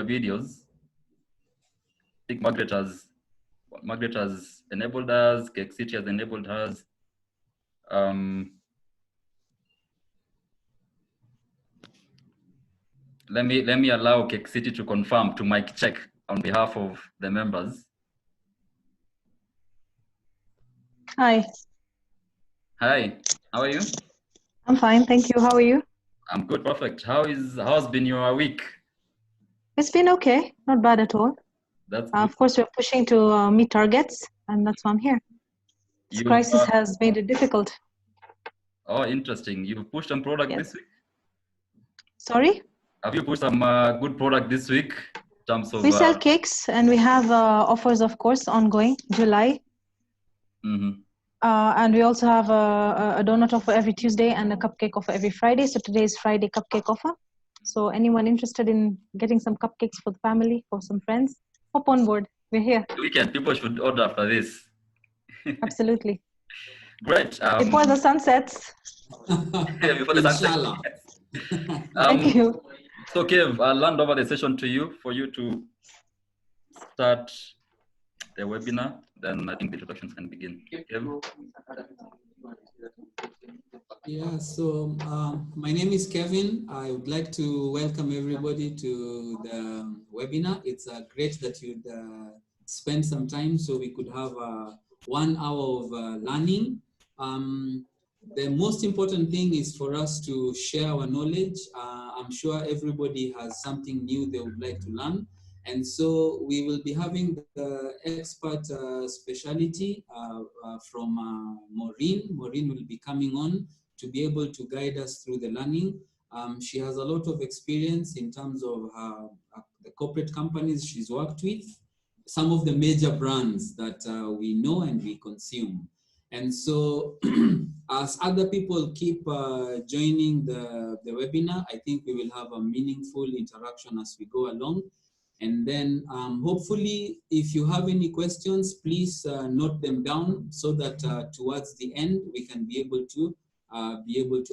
videos. I think Margaret has enabled us. Cake City has enabled us. Let me allow Cake City to confirm, to mic check on behalf of the members. Hi. Hi, how are you? I'm fine, thank you. How are you? I'm good, perfect. How's been your week? It's been okay, not bad at all. That's good. Of course, we're pushing to meet targets, and that's why I'm here. This crisis has made it difficult. Oh, interesting. You've pushed some product this week? Sorry? Have you pushed some good product this week? In terms of, we sell cakes, and we have offers, of course, ongoing, July. Mm-hmm. And we also have a donut offer every Tuesday and a cupcake offer every Friday. So today is Friday cupcake offer. So anyone interested in getting some cupcakes for the family, for some friends, hop on board. We're here. Weekend, people should order after this. Absolutely. Great. Before the sun sets. Before the sunset. Thank you. So, Kev, I'll hand over the session to you for you to start the webinar. Then I think the introductions can begin. Kev? Yeah, so my name is Kevin. I would like to welcome everybody to the webinar. It's great that you'd spend some time so we could have 1 hour of learning. The most important thing is for us to share our knowledge. I'm sure everybody has something new they would like to learn. And so we will be having the expert specialty from Maureen. Maureen will be coming on to be able to guide us through the learning. She has a lot of experience in terms of the corporate companies she's worked with, some of the major brands that we know and we consume. And so as other people keep joining the webinar, I think we will have a meaningful interaction as we go along. And then hopefully, if you have any questions, please note them down so that towards the end, we can be able to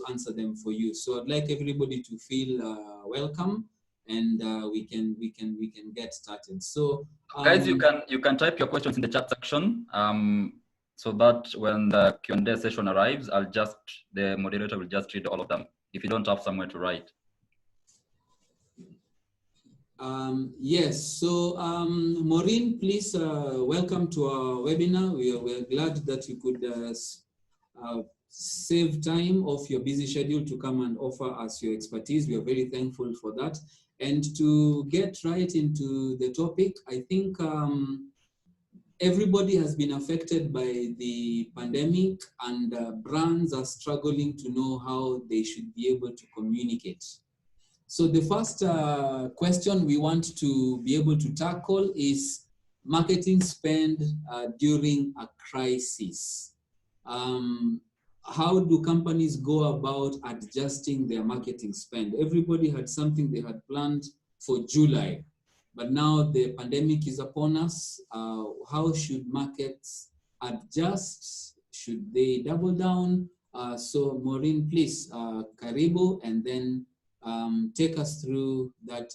answer them for you. So I'd like everybody to feel welcome, and we can get started. So guys, you can type your questions in the chat section, so that when the Q&A session arrives, the moderator will just read all of them if you don't have somewhere to write. Yes, so Maureen, please welcome to our webinar. We are glad that you could save time off your busy schedule to come and offer us your expertise. We are very thankful for that. And to get right into the topic, I think everybody has been affected by the pandemic, and brands are struggling to know how they should be able to communicate. So the first question we want to be able to tackle is marketing spend during a crisis. How do companies go about adjusting their marketing spend? Everybody had something they had planned for July, but now the pandemic is upon us. How should markets adjust? Should they double down? So Maureen, please, karibu, and then take us through that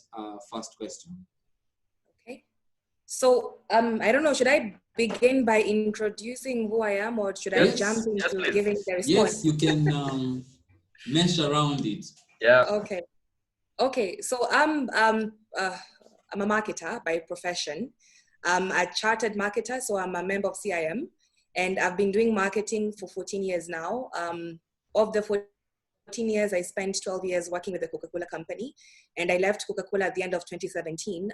first question. Okay. So I don't know, should I begin by introducing who I am, or should I jump into giving the response? Yes, you can mesh around it. Yeah. Okay. Okay. So I'm a marketer by profession. I'm a chartered marketer, so I'm a member of CIM, and I've been doing marketing for 14 years now. Of the 14 years, I spent 12 years working with the Coca-Cola company, and I left Coca-Cola at the end of 2017,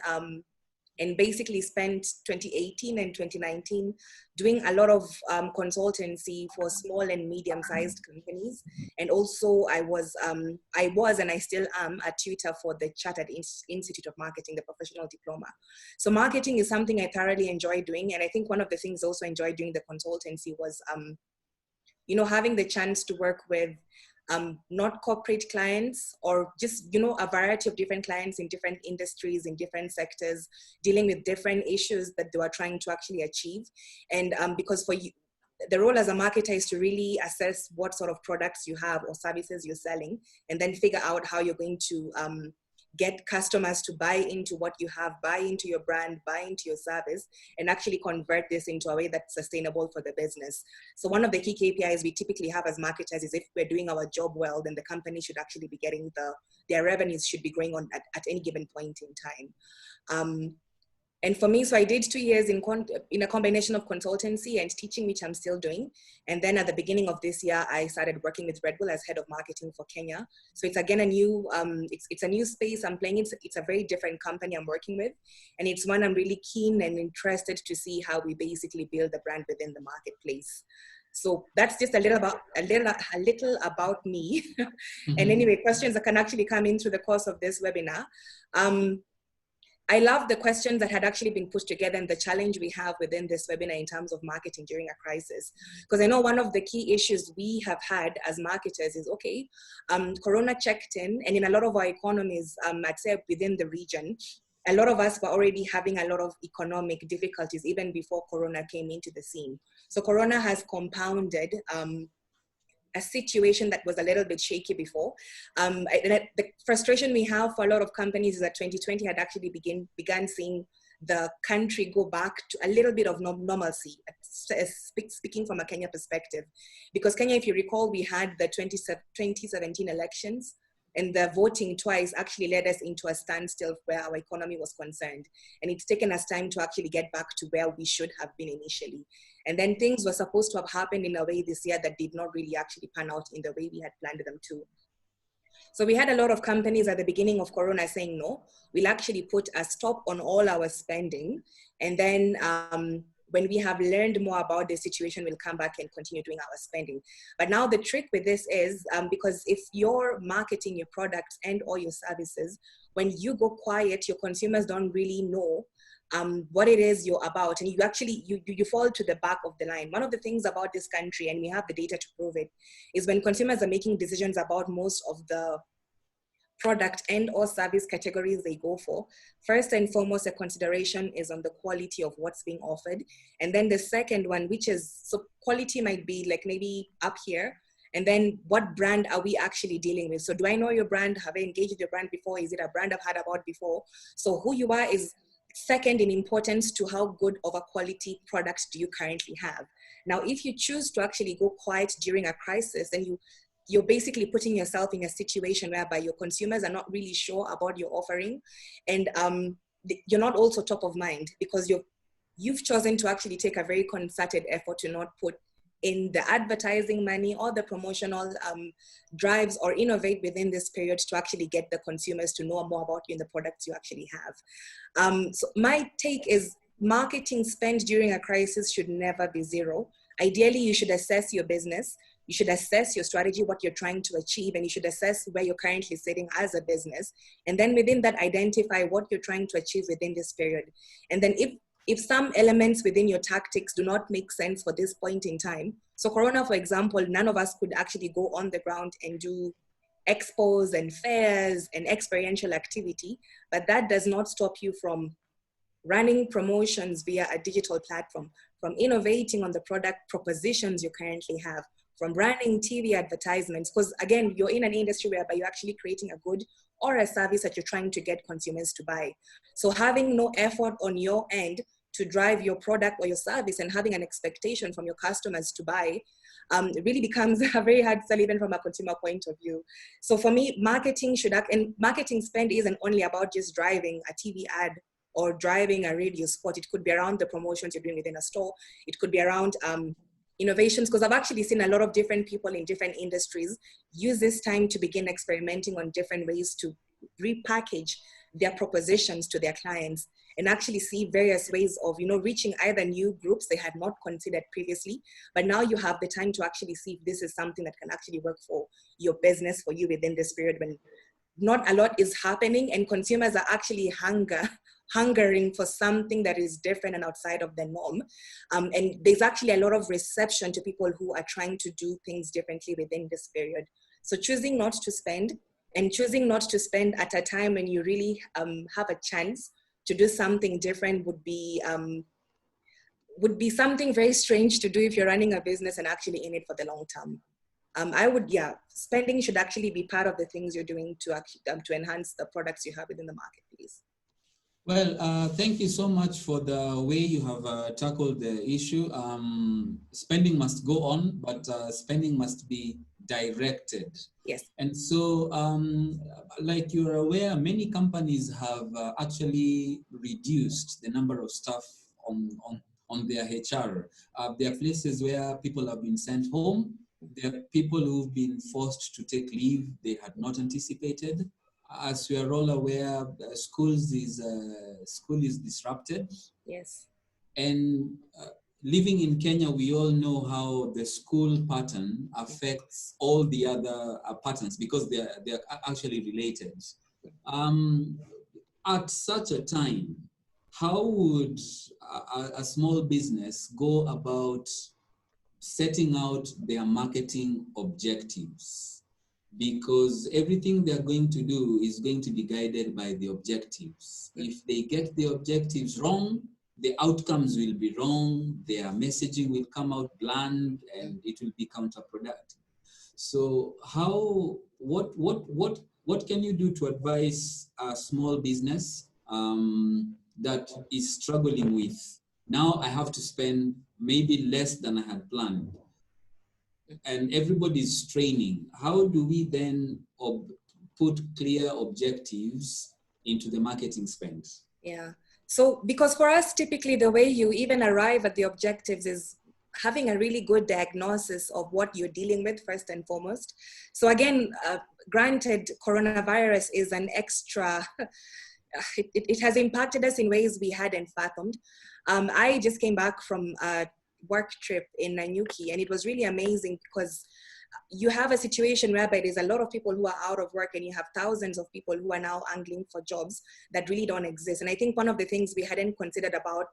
and basically spent 2018 and 2019 doing a lot of consultancy for small and medium-sized companies. And also I was and I still am a tutor for the Chartered Institute of Marketing, the professional diploma. So marketing is something I thoroughly enjoy doing. And I think one of the things also I enjoyed doing the consultancy was, having the chance to work with not corporate clients, or just, a variety of different clients in different industries, in different sectors, dealing with different issues that they were trying to actually achieve. And because for you, the role as a marketer is to really assess what sort of products you have or services you're selling, and then figure out how you're going to get customers to buy into what you have, buy into your brand, buy into your service, and actually convert this into a way that's sustainable for the business. So one of the key KPIs we typically have as marketers is if we're doing our job well, then the company should actually be getting their revenues should be growing on at any given point in time. And for me, so I did 2 years in a combination of consultancy and teaching, which I'm still doing. And then at the beginning of this year, I started working with Red Bull as head of marketing for Kenya. So it's again a new, it's a new space I'm playing. It's a very different company I'm working with. And it's one I'm really keen and interested to see how we basically build the brand within the marketplace. So that's just a little about me. And anyway, questions that can actually come in through the course of this webinar. I love the questions that had actually been put together and the challenge we have within this webinar in terms of marketing during a crisis. Because I know one of the key issues we have had as marketers is, okay, Corona checked in, and in a lot of our economies, I'd say within the region, a lot of us were already having a lot of economic difficulties even before Corona came into the scene. So Corona has compounded a situation that was a little bit shaky before. The frustration we have for a lot of companies is that 2020 had actually began seeing the country go back to a little bit of normalcy, speaking from a Kenya perspective. Because Kenya, if you recall, we had the 2017 elections, and the voting twice actually led us into a standstill where our economy was concerned. And it's taken us time to actually get back to where we should have been initially. And then things were supposed to have happened in a way this year that did not really actually pan out in the way we had planned them to. So we had a lot of companies at the beginning of Corona saying, no, we'll actually put a stop on all our spending. And then when we have learned more about the situation, we'll come back and continue doing our spending. But now the trick with this is, because if you're marketing your products and or your services, when you go quiet, your consumers don't really know what it is you're about, and you actually, you fall to the back of the line. One of the things about this country, and we have the data to prove it, is when consumers are making decisions about most of the product and or service categories they go for, first and foremost, a consideration is on the quality of what's being offered. And then the second one, which is, so quality might be like maybe up here, and then what brand are we actually dealing with? So do I know your brand? Have I engaged with your brand before? Is it a brand I've heard about before? So who you are is second in importance to how good of a quality product do you currently have. Now, if you choose to actually go quiet during a crisis, then you're basically putting yourself in a situation whereby your consumers are not really sure about your offering, and you're not also top of mind because you've chosen to actually take a very concerted effort to not put in the advertising money or the promotional drives or innovate within this period to actually get the consumers to know more about you and the products you actually have. So my take is marketing spend during a crisis should never be zero. Ideally, you should assess your business. You should assess your strategy, what you're trying to achieve, and you should assess where you're currently sitting as a business. And then within that, identify what you're trying to achieve within this period. And then if some elements within your tactics do not make sense for this point in time, so Corona, for example, none of us could actually go on the ground and do expos and fairs and experiential activity, but that does not stop you from running promotions via a digital platform, from innovating on the product propositions you currently have, from running TV advertisements, because again, you're in an industry whereby you're actually creating a good or a service that you're trying to get consumers to buy. So having no effort on your end to drive your product or your service and having an expectation from your customers to buy, it really becomes a very hard sell even from a consumer point of view. So for me, marketing and marketing spend isn't only about just driving a TV ad or driving a radio spot. It could be around the promotions you're doing within a store. It could be around innovations, because I've actually seen a lot of different people in different industries use this time to begin experimenting on different ways to repackage their propositions to their clients and actually see various ways of, reaching either new groups they had not considered previously, but now you have the time to actually see if this is something that can actually work for your business, for you within this period when not a lot is happening and consumers are actually hungering for something that is different and outside of the norm. And there's actually a lot of reception to people who are trying to do things differently within this period. So choosing not to spend and choosing not to spend at a time when you really have a chance to do something different would be something very strange to do if you're running a business and actually in it for the long term. I would, yeah, spending should actually be part of the things you're doing to actually to enhance the products you have within the marketplace. Well, thank you so much for the way you have tackled the issue. Spending must go on, but spending must be directed. Yes. And so, like you're aware, many companies have actually reduced the number of staff on their HR. There are places where people have been sent home. There are people who've been forced to take leave they had not anticipated. As we are all aware, school is disrupted. Yes. And living in Kenya, we all know how the school pattern affects all the other patterns because they're actually related. At such a time, how would a small business go about setting out their marketing objectives? Because everything they're going to do is going to be guided by the objectives. If they get the objectives wrong, the outcomes will be wrong, their messaging will come out bland, and it will be counterproductive. So what can you do to advise a small business that is struggling with, now I have to spend maybe less than I had planned, and everybody's training? How do we then put clear objectives into the marketing spend? Yeah. So because for us, typically the way you even arrive at the objectives is having a really good diagnosis of what you're dealing with first and foremost. So again, granted, coronavirus is an extra, it has impacted us in ways we hadn't fathomed. I just came back from a work trip in Nanyuki, and it was really amazing because you have a situation whereby there's a lot of people who are out of work, and you have thousands of people who are now angling for jobs that really don't exist. And I think one of the things we hadn't considered about,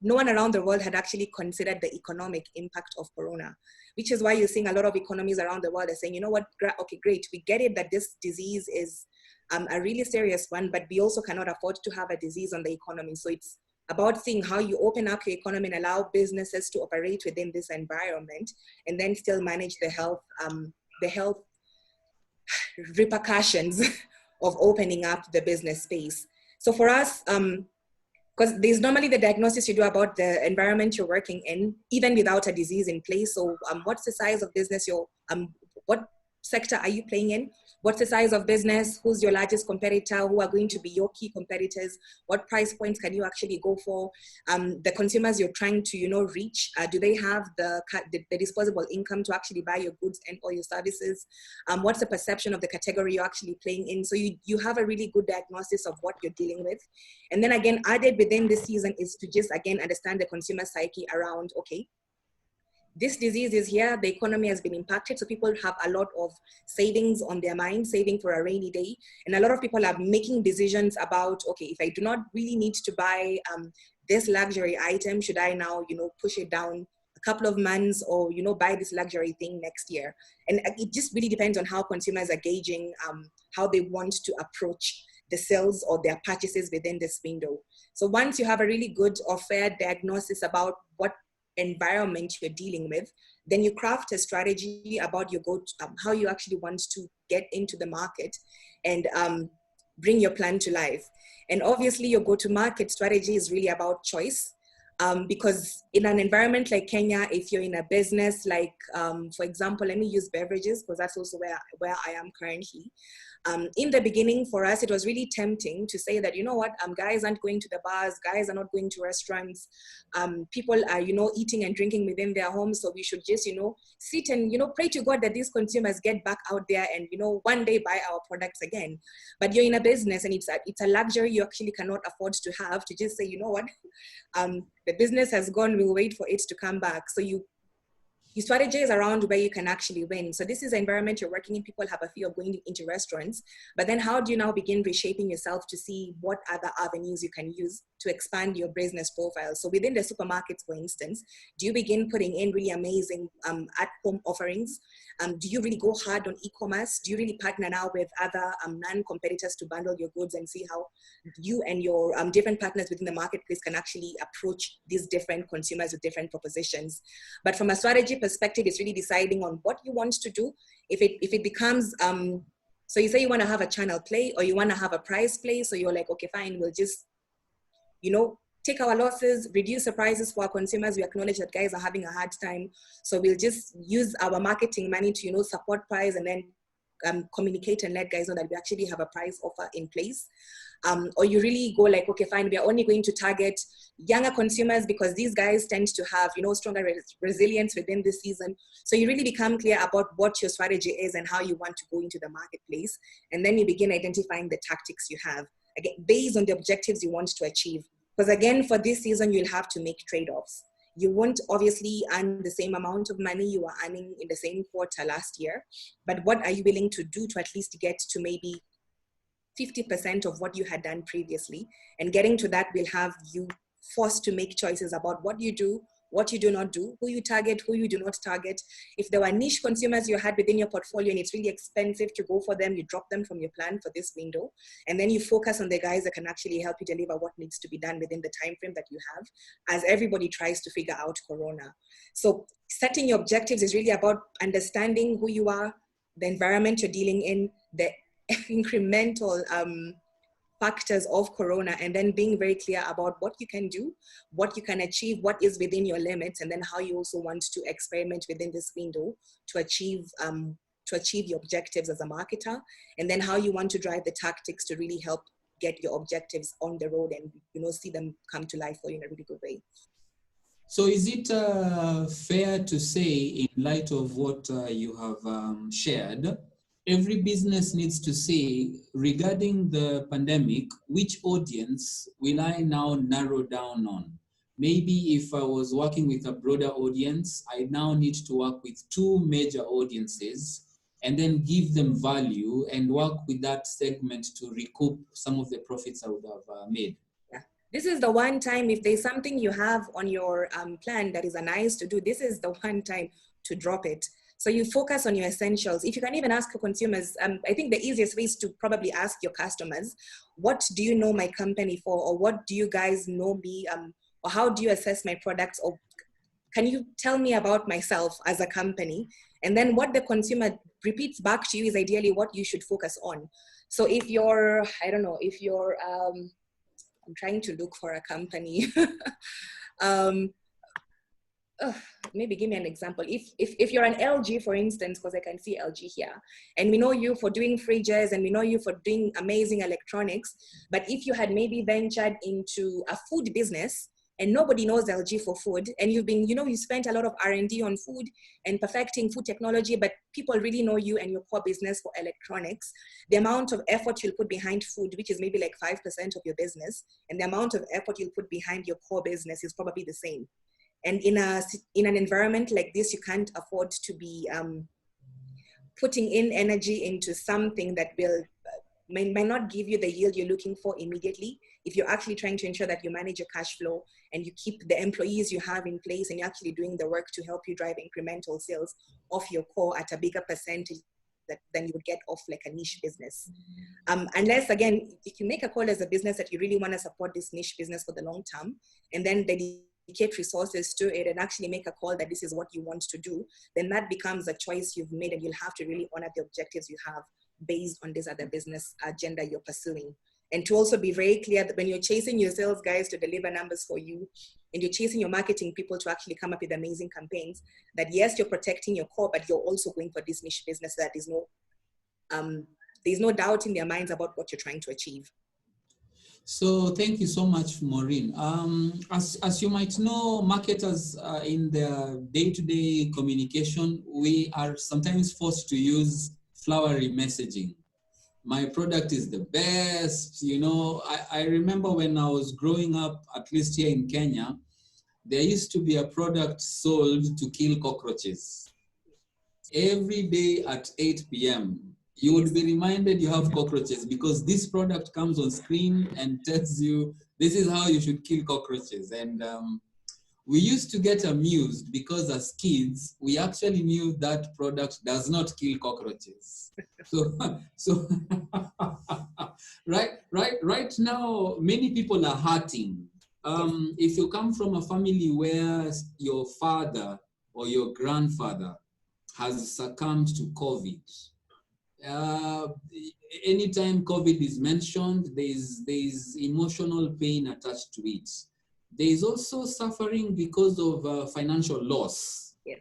no one around the world had actually considered the economic impact of Corona, which is why you're seeing a lot of economies around the world are saying, you know what, okay, great, we get it that this disease is a really serious one, but we also cannot afford to have a disease on the economy. So it's about seeing how you open up your economy and allow businesses to operate within this environment, and then still manage the health repercussions of opening up the business space. So for us, because there's normally the diagnosis you do about the environment you're working in, even without a disease in place. So what's the size of business what sector are you playing in? What's the size of business? Who's your largest competitor? Who are going to be your key competitors? What price points can you actually go for? The consumers you're trying to, reach, do they have the disposable income to actually buy your goods and or your services? What's the perception of the category you're actually playing in? So you have a really good diagnosis of what you're dealing with. And then again, added within this season is to just again understand the consumer psyche around, okay, this disease is here, the economy has been impacted, so people have a lot of savings on their mind, saving for a rainy day. And a lot of people are making decisions about, okay, if I do not really need to buy this luxury item, should I now, push it down a couple of months, or, buy this luxury thing next year? And it just really depends on how consumers are gauging how they want to approach the sales or their purchases within this window. So once you have a really good or fair diagnosis about what environment you're dealing with, then you craft a strategy about your how you actually want to get into the market and bring your plan to life. And obviously your go-to-market strategy is really about choice, because in an environment like Kenya, if you're in a business like, for example, let me use beverages because that's also where I am currently. In the beginning, for us, it was really tempting to say that, guys aren't going to the bars, guys are not going to restaurants, people are, eating and drinking within their homes. So we should just, sit and, pray to God that these consumers get back out there and, one day buy our products again. But you're in a business and it's a luxury you actually cannot afford to have, to just say, the business has gone, we'll wait for it to come back. So you strategize around where you can actually win. So this is the environment you're working in. People have a fear of going into restaurants, but then how do you now begin reshaping yourself to see what other avenues you can use to expand your business profile? So within the supermarkets, for instance, do you begin putting in really amazing at-home offerings? Do you really go hard on e-commerce? Do you really partner now with other non-competitors to bundle your goods and see how you and your different partners within the marketplace can actually approach these different consumers with different propositions? But from a strategy perspective is really deciding on what you want to do. If it becomes, so you say you want to have a channel play or you want to have a price play. So you're like, okay, fine, we'll just, take our losses, reduce the prices for our consumers. We acknowledge that guys are having a hard time. So we'll just use our marketing money to, support price and then communicate and let guys know that we actually have a price offer in place. Or you really go like, okay, fine, we are only going to target younger consumers because these guys tend to have, stronger resilience within this season. So you really become clear about what your strategy is and how you want to go into the marketplace. And then you begin identifying the tactics you have, again, based on the objectives you want to achieve. Because again, for this season, you'll have to make trade-offs. You won't obviously earn the same amount of money you were earning in the same quarter last year, but what are you willing to do to at least get to maybe 50% of what you had done previously? And getting to that will have you forced to make choices about what you do, what you do not do, who you target, who you do not target. If there were niche consumers you had within your portfolio and it's really expensive to go for them, you drop them from your plan for this window. And then you focus on the guys that can actually help you deliver what needs to be done within the time frame that you have, as everybody tries to figure out Corona. So setting your objectives is really about understanding who you are, the environment you're dealing in, the incremental factors of Corona, and then being very clear about what you can do, what you can achieve, what is within your limits, and then how you also want to experiment within this window to achieve your objectives as a marketer, and then how you want to drive the tactics to really help get your objectives on the road and see them come to life for you in a really good way. So is it fair to say, in light of what you have shared, every business needs to say, regarding the pandemic, which audience will I now narrow down on? Maybe if I was working with a broader audience, I now need to work with two major audiences and then give them value and work with that segment to recoup some of the profits I would have made. Yeah. This is the one time, if there's something you have on your plan that is nice to do, this is the one time to drop it. So you focus on your essentials. If you can even ask your consumers, I think the easiest way is to probably ask your customers, what do you know my company for? Or what do you guys know me? Or how do you assess my products? Or can you tell me about myself as a company? And then what the consumer repeats back to you is ideally what you should focus on. So if you're, I'm trying to look for a company. Maybe give me an example. If you're an LG, for instance, because I can see LG here, and we know you for doing fridges and we know you for doing amazing electronics, but if you had maybe ventured into a food business and nobody knows LG for food, and you've been, you spent a lot of R&D on food and perfecting food technology, but people really know you and your core business for electronics, the amount of effort you'll put behind food, which is maybe like 5% of your business, and the amount of effort you'll put behind your core business is probably the same. And in an environment like this, you can't afford to be putting in energy into something that may not give you the yield you're looking for immediately. If you're actually trying to ensure that you manage your cash flow and you keep the employees you have in place and you're actually doing the work to help you drive incremental sales off your core at a bigger percentage than you would get off like a niche business. Unless, again, if you make a call as a business that you really want to support this niche business for the long term, and then dedicate resources to it and actually make a call that this is what you want to do, then that becomes a choice you've made, and you'll have to really honor the objectives you have based on this other business agenda you're pursuing. And to also be very clear that when you're chasing your sales guys to deliver numbers for you, and you're chasing your marketing people to actually come up with amazing campaigns, that yes, you're protecting your core, but you're also going for this niche business that there's no doubt in their minds about what you're trying to achieve. So thank you so much, Maureen. As you might know, marketers in their day-to-day communication, we are sometimes forced to use flowery messaging. My product is the best. I remember when I was growing up, at least here in Kenya, there used to be a product sold to kill cockroaches. Every day at 8 p.m., you would be reminded you have cockroaches because this product comes on screen and tells you this is how you should kill cockroaches. And we used to get amused because as kids, we actually knew that product does not kill cockroaches. So right now, many people are hurting. If you come from a family where your father or your grandfather has succumbed to COVID, anytime COVID is mentioned, there is emotional pain attached to it. There is also suffering because of financial loss. Yes.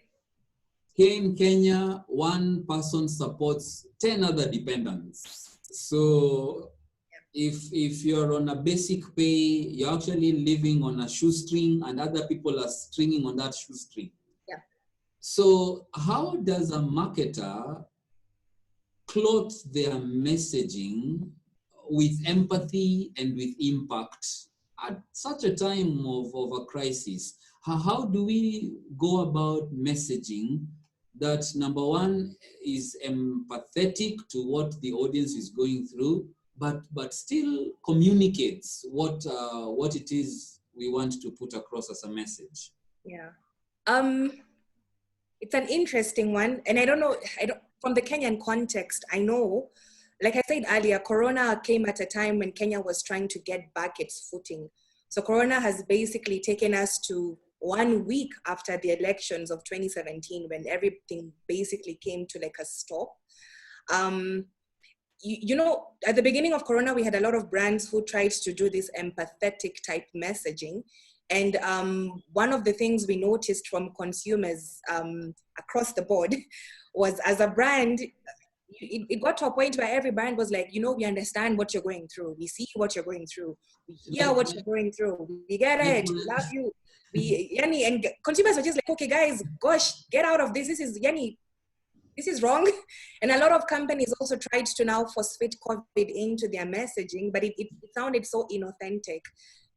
Here in Kenya, one person supports 10 other dependents. So if you're on a basic pay, you're actually living on a shoestring and other people are stringing on that shoestring. Yeah. So how does a marketer clothe their messaging with empathy and with impact at such a time of a crisis? How do we go about messaging that, number one, is empathetic to what the audience is going through, but still communicates what it is we want to put across as a message? Yeah. It's an interesting one. And I don't know, from the Kenyan context, I know, like I said earlier, Corona came at a time when Kenya was trying to get back its footing. So Corona has basically taken us to 1 week after the elections of 2017, when everything basically came to like a stop. You know, at the beginning of Corona, we had a lot of brands who tried to do this empathetic type messaging. And one of the things we noticed from consumers across the board was, as a brand, it got to a point where every brand was like, you know, we understand what you're going through. We see what you're going through. We hear what you're going through. We get it. We love you. And consumers were just like, okay, guys, gosh, get out of this. This is wrong. And a lot of companies also tried to now force fit COVID into their messaging, but it sounded so inauthentic.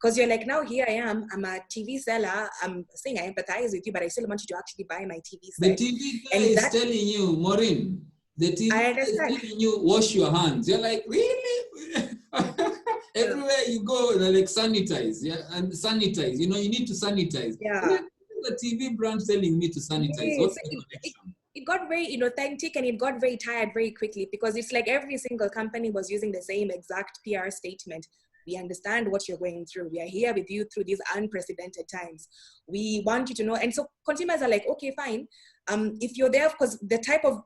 Because you're like, now here I am, I'm a TV seller, I'm saying I empathize with you, but I still want you to actually buy my TV set. The TV guy is telling you, Maureen, the TV guy is telling you, wash your hands. You're like, really? Everywhere you go, they're like, sanitize, yeah, and sanitize. You know, you need to sanitize. Yeah. The TV brand telling me to sanitize. Yes. What's the connection? It got very inauthentic and it got very tired very quickly, because it's like every single company was using the same exact PR statement. We understand what you're going through. We are here with you through these unprecedented times. We want you to know. And so consumers are like, okay, fine. If you're there, because the type of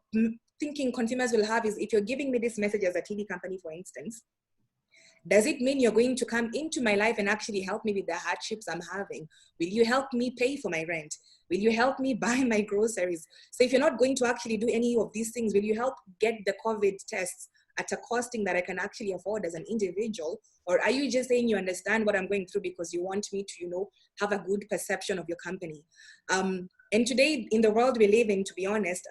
thinking consumers will have is, if you're giving me this message as a TV company, for instance, does it mean you're going to come into my life and actually help me with the hardships I'm having? Will you help me pay for my rent? Will you help me buy my groceries? So if you're not going to actually do any of these things, will you help get the COVID tests at a costing that I can actually afford as an individual? Or are you just saying you understand what I'm going through because you want me to, you know, have a good perception of your company? And today, in the world we live in, to be honest,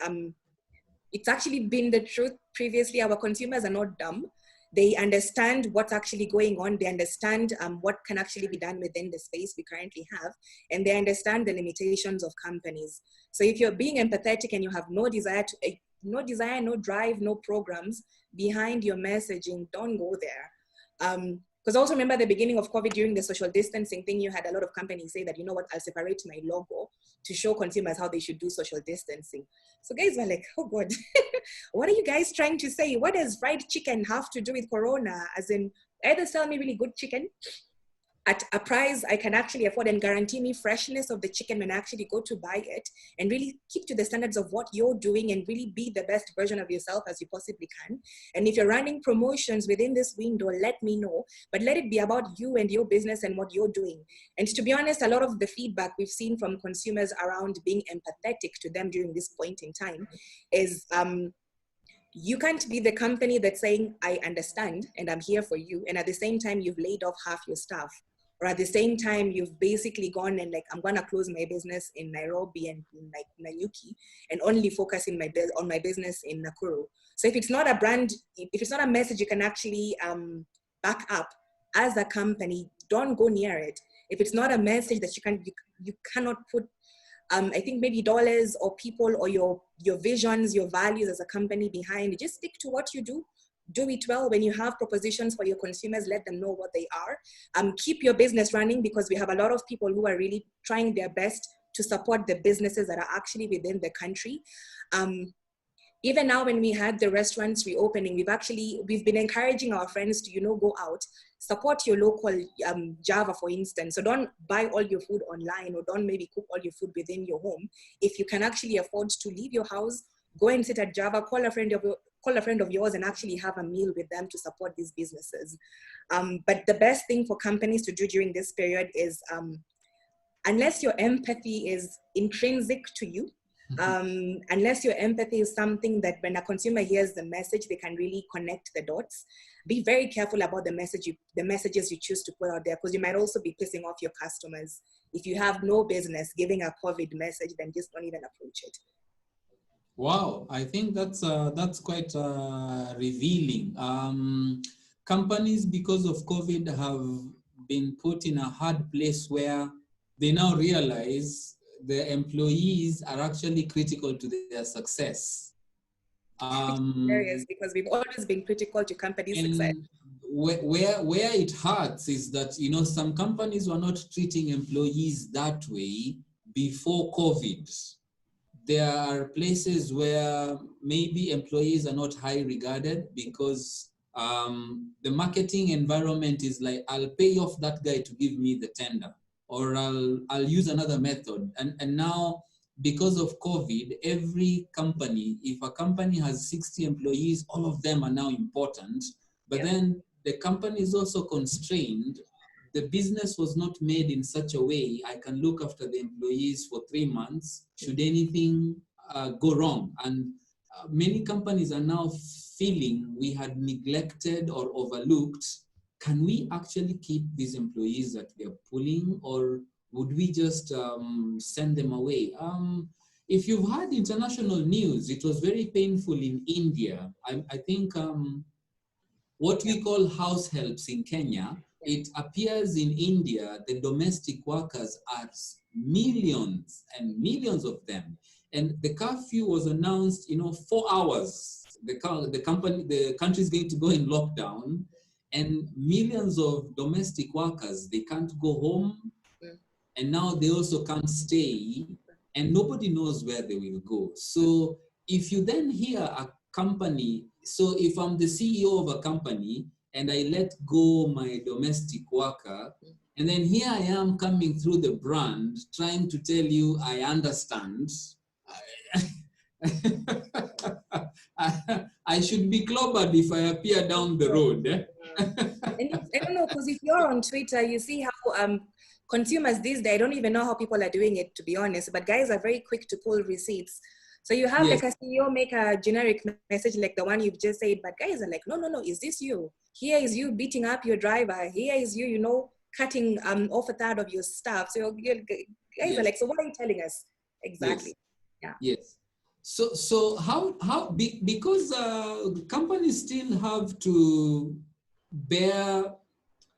it's actually been the truth. Previously, our consumers are not dumb. They understand what's actually going on. They understand what can actually be done within the space we currently have. And they understand the limitations of companies. So if you're being empathetic and you have no desire, no drive, no programs behind your messaging, don't go there. Because also remember the beginning of COVID, during the social distancing thing, you had a lot of companies say that, you know what, I'll separate my logo to show consumers how they should do social distancing. So guys were like, oh God, what are you guys trying to say? What does fried chicken have to do with Corona? As in, either sell me really good chicken at a price I can actually afford and guarantee me freshness of the chicken when I actually go to buy it, and really keep to the standards of what you're doing and really be the best version of yourself as you possibly can. And if you're running promotions within this window, let me know, but let it be about you and your business and what you're doing. And to be honest, a lot of the feedback we've seen from consumers around being empathetic to them during this point in time is, you can't be the company that's saying, I understand and I'm here for you, and at the same time you've laid off half your staff. Or at the same time, you've basically gone and like, I'm gonna close my business in Nairobi and in like Nanyuki and only focus on my business in Nakuru. So if it's not a brand, if it's not a message you can actually back up as a company, don't go near it. If it's not a message that you cannot put, I think maybe dollars or people or your visions, your values as a company behind it, just stick to what you do. Do it well. When you have propositions for your consumers, let them know what they are. Keep your business running, because we have a lot of people who are really trying their best to support the businesses that are actually within the country. even now when we had the restaurants reopening, we've been encouraging our friends to, go out, support your local Java, for instance. So don't buy all your food online, or don't maybe cook all your food within your home. If you can actually afford to leave your house, go and sit at Java, call a friend of yours and actually have a meal with them to support these businesses. But the best thing for companies to do during this period is, unless your empathy is intrinsic to you, unless your empathy is something that when a consumer hears the message, they can really connect the dots, be very careful about the messages you choose to put out there, because you might also be pissing off your customers. If you have no business giving a COVID message, then just don't even approach it. Wow, I think that's quite revealing. Companies, because of COVID, have been put in a hard place where they now realize the employees are actually critical to their success. Serious, because we've always been critical to companies' success. Where it hurts is that, some companies were not treating employees that way before COVID. There are places where maybe employees are not high regarded because the marketing environment is like, I'll pay off that guy to give me the tender, or I'll use another method. And now, because of COVID, every company, if a company has 60 employees, all of them are now important. But then the company is also constrained. The business was not made in such a way I can look after the employees for 3 months should anything go wrong. And many companies are now feeling we had neglected or overlooked. Can we actually keep these employees that we are pulling, or would we just send them away? If you've had international news, it was very painful in India. I think what we call house helps in Kenya, it appears in India, the domestic workers are millions and millions of them. And the curfew was announced, 4 hours. The country is going to go in lockdown, and millions of domestic workers, they can't go home. And now they also can't stay, and nobody knows where they will go. So if you then hear a company, so if I'm the CEO of a company and I let go my domestic worker, and then here I am coming through the brand trying to tell you I understand, I should be clobbered if I appear down the road. And I don't know, because if you're on Twitter, you see how consumers these days, I don't even know how people are doing it, to be honest, but guys are very quick to pull receipts. So you have like a CEO make a generic message like the one you've just said, but guys are like, no, is this you? Here is you beating up your driver. Here is you, cutting off a third of your staff. So guys are like, so what are you telling us? Exactly. Yes. Yeah. Yes. So how because companies still have to bear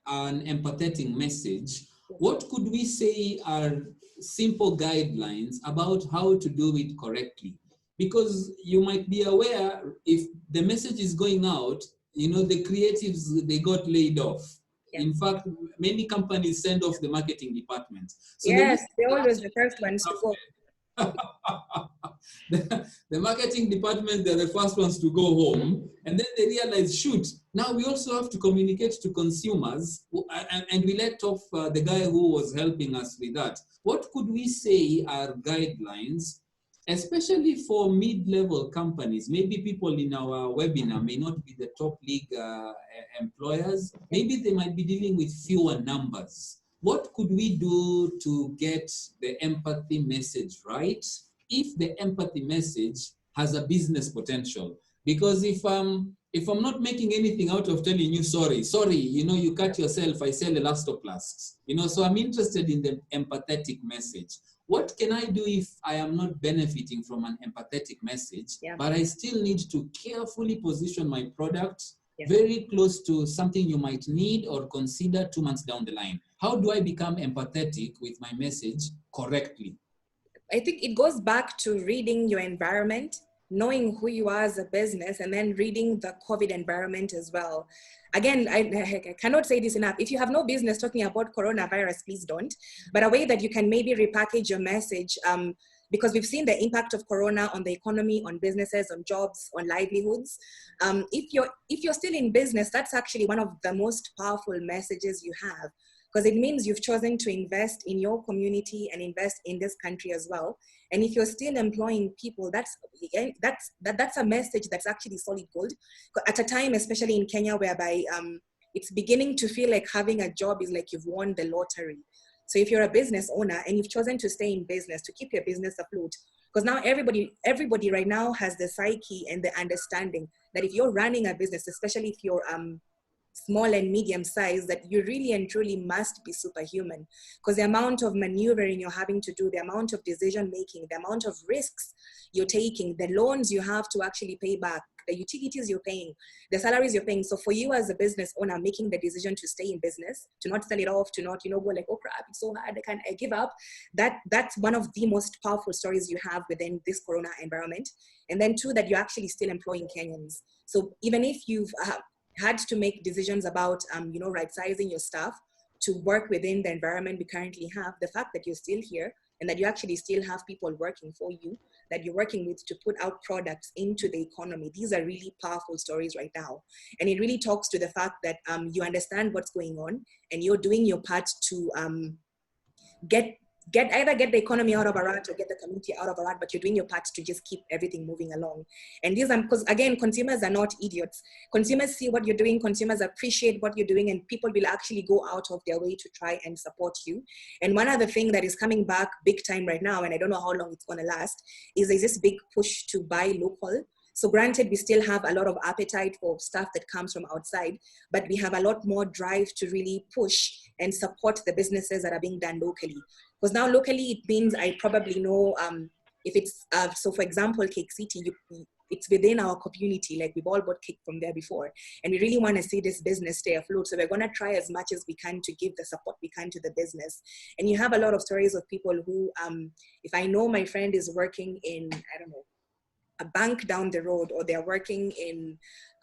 an empathetic message, what could we say are simple guidelines about how to do it correctly? Because you might be aware, if the message is going out, the creatives, they got laid off. In fact, many companies send off the marketing department. So they're always the first ones to go. The marketing department, they're the first ones to go home, and then they realize, shoot, now we also have to communicate to consumers, and we let off the guy who was helping us with that. What could we say are guidelines, especially for mid-level companies? Maybe people in our webinar may not be the top league employers. Maybe they might be dealing with fewer numbers. What could we do to get the empathy message right, if the empathy message has a business potential? Because if I'm not making anything out of telling you sorry, you cut yourself, I sell elastoplasts, so I'm interested in the empathetic message. What can I do if I am not benefiting from an empathetic message, but I still need to carefully position my product very close to something you might need or consider 2 months down the line? How do I become empathetic with my message correctly? I think it goes back to reading your environment, knowing who you are as a business, and then reading the COVID environment as well. Again, I cannot say this enough. If you have no business talking about coronavirus, please don't. But a way that you can maybe repackage your message, because we've seen the impact of Corona on the economy, on businesses, on jobs, on livelihoods. If you're still in business, that's actually one of the most powerful messages you have, because it means you've chosen to invest in your community and invest in this country as well. And if you're still employing people, that's a message that's actually solid gold. At a time, especially in Kenya, whereby it's beginning to feel like having a job is like you've won the lottery. So if you're a business owner and you've chosen to stay in business, to keep your business afloat, because now everybody right now has the psyche and the understanding that if you're running a business, especially if you're small and medium size, that you really and truly must be superhuman, because the amount of maneuvering you're having to do, the amount of decision making, the amount of risks you're taking, the loans you have to actually pay back, the utilities you're paying, the salaries you're paying. So for you as a business owner, making the decision to stay in business, to not sell it off, to not, go like, oh crap, it's so hard, I give up. That's one of the most powerful stories you have within this Corona environment. And then two, that you're actually still employing Kenyans. So even if you've had to make decisions about, right-sizing your staff to work within the environment we currently have, the fact that you're still here and that you actually still have people working for you, that you're working with to put out products into the economy. These are really powerful stories right now. And it really talks to the fact that you understand what's going on and you're doing your part to either get the economy out of a rut or get the community out of a rut, but you're doing your part to just keep everything moving along. And these are, because again, consumers are not idiots. Consumers see what you're doing, consumers appreciate what you're doing, and people will actually go out of their way to try and support you. And one other thing that is coming back big time right now, and I don't know how long it's gonna last, is there's this big push to buy local. So granted, we still have a lot of appetite for stuff that comes from outside, but we have a lot more drive to really push and support the businesses that are being done locally. Because now locally, it means I probably know if it's, so for example, Cake City, it's within our community, like we've all bought cake from there before. And we really want to see this business stay afloat. So we're going to try as much as we can to give the support we can to the business. And you have a lot of stories of people who, if I know my friend is working in, I don't know, a bank down the road, or they're working in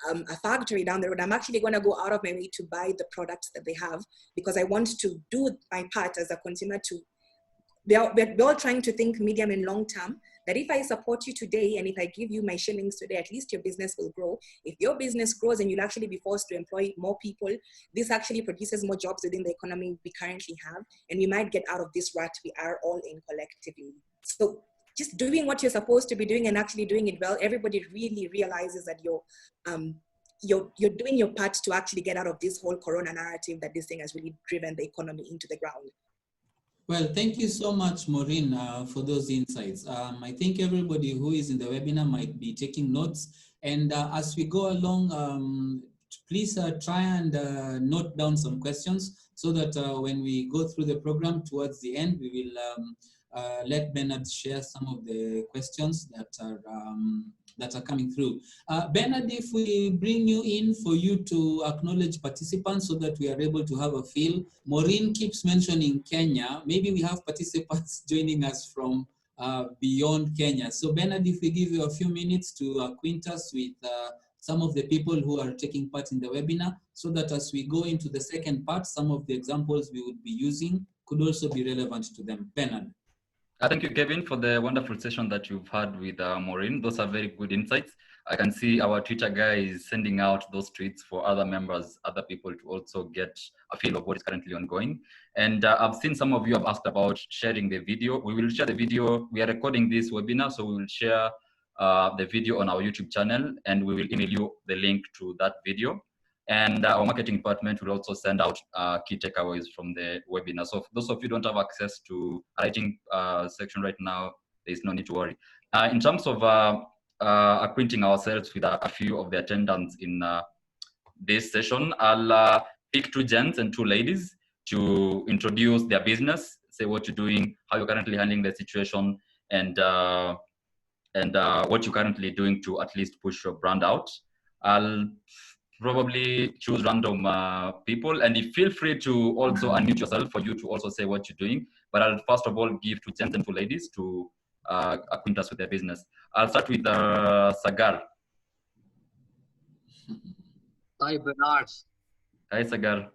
a factory down the road, I'm actually going to go out of my way to buy the products that they have, because I want to do my part as a consumer to, we're all trying to think medium and long term, that if I support you today and if I give you my shillings today, at least your business will grow. If your business grows and you'll actually be forced to employ more people, this actually produces more jobs within the economy we currently have, and we might get out of this rut we are all in collectively. So just doing what you're supposed to be doing and actually doing it well, everybody really realizes that you're doing your part to actually get out of this whole Corona narrative that this thing has really driven the economy into the ground. Well, thank you so much, Maureen, for those insights. I think everybody who is in the webinar might be taking notes. And as we go along, please try and note down some questions so that when we go through the program towards the end, we will let Bernard share some of the questions that are coming through. Bernard, if we bring you in for you to acknowledge participants so that we are able to have a feel. Maureen keeps mentioning Kenya. Maybe we have participants joining us from beyond Kenya. So Bernard, if we give you a few minutes to acquaint us with some of the people who are taking part in the webinar, so that as we go into the second part, some of the examples we would be using could also be relevant to them. Bernard. Thank you, Kevin, for the wonderful session that you've had with Maureen. Those are very good insights. I can see our Twitter guy is sending out those tweets for other members, other people to also get a feel of what is currently ongoing. And I've seen some of you have asked about sharing the video. We will share the video. We are recording this webinar, so we will share the video on our YouTube channel, and we will email you the link to that video. And our marketing department will also send out key takeaways from the webinar. So for those of you who don't have access to writing section right now, there's no need to worry. In terms of acquainting ourselves with a few of the attendants in this session, I'll pick 2 gents and 2 ladies to introduce their business, say what you're doing, how you're currently handling the situation, and what you're currently doing to at least push your brand out. I'll probably choose random people, and you feel free to also unmute yourself for you to also say what you're doing. But I'll first of all give 2 gents and 2 ladies to acquaint us with their business. I'll start with Sagar. Hi, Bernard. Hi, Sagar.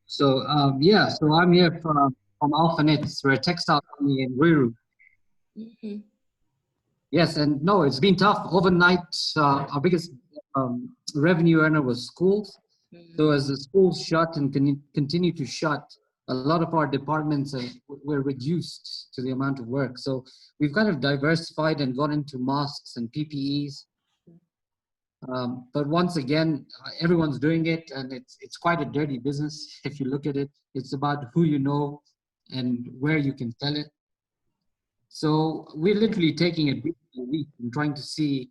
So, yeah, so I'm here from AlphaNet. We're a textile company in Ruiru. Mm-hmm. Yes, and no, it's been tough. Overnight, our biggest revenue earner was schools. So as the schools shut and continue to shut, a lot of our departments were reduced to the amount of work. So we've kind of diversified and gone into masks and PPEs. But once again, everyone's doing it, and it's quite a dirty business if you look at it. It's about who you know and where you can sell it. So we're literally taking it week by week and trying to see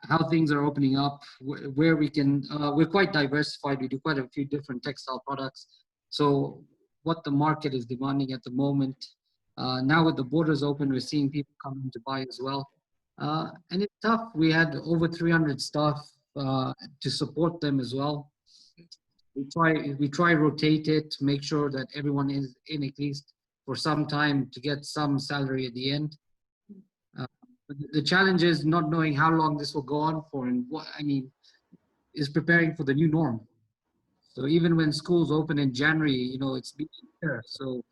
how things are opening up, where we can, we're quite diversified. We do quite a few different textile products. So what the market is demanding at the moment. Now with the borders open, we're seeing people coming to buy as well. And it's tough. We had over 300 staff to support them as well. We try rotate it, make sure that everyone is in at least for some time to get some salary at the end. The challenge is not knowing how long this will go on for, and what I mean is preparing for the new norm. So even when schools open in January, you know, it's been there. So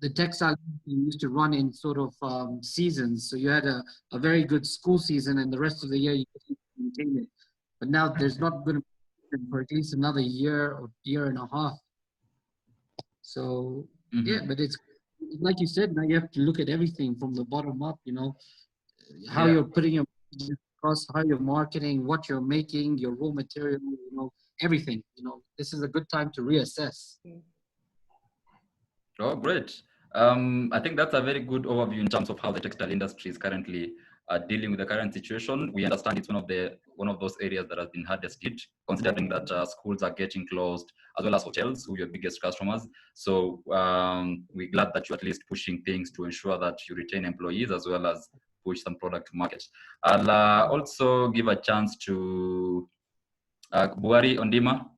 the textile used to run in sort of seasons. So you had a very good school season, and the rest of the year you could maintain it. But now there's not going to be for at least another year or year and a half. So yeah, but it's like you said, now you have to look at everything from the bottom up, you know, how you're putting your costs, how you're marketing, what you're making, your raw material, you know, everything. You know, this is a good time to reassess. Oh, great. I think that's a very good overview in terms of how the textile industry is currently dealing with the current situation. We understand it's one of those areas that has been hardest hit, considering that schools are getting closed, as well as hotels, who are your biggest customers. So we're glad that you're at least pushing things to ensure that you retain employees, as well as push some product to market. I'll also give a chance to Buari Ondima,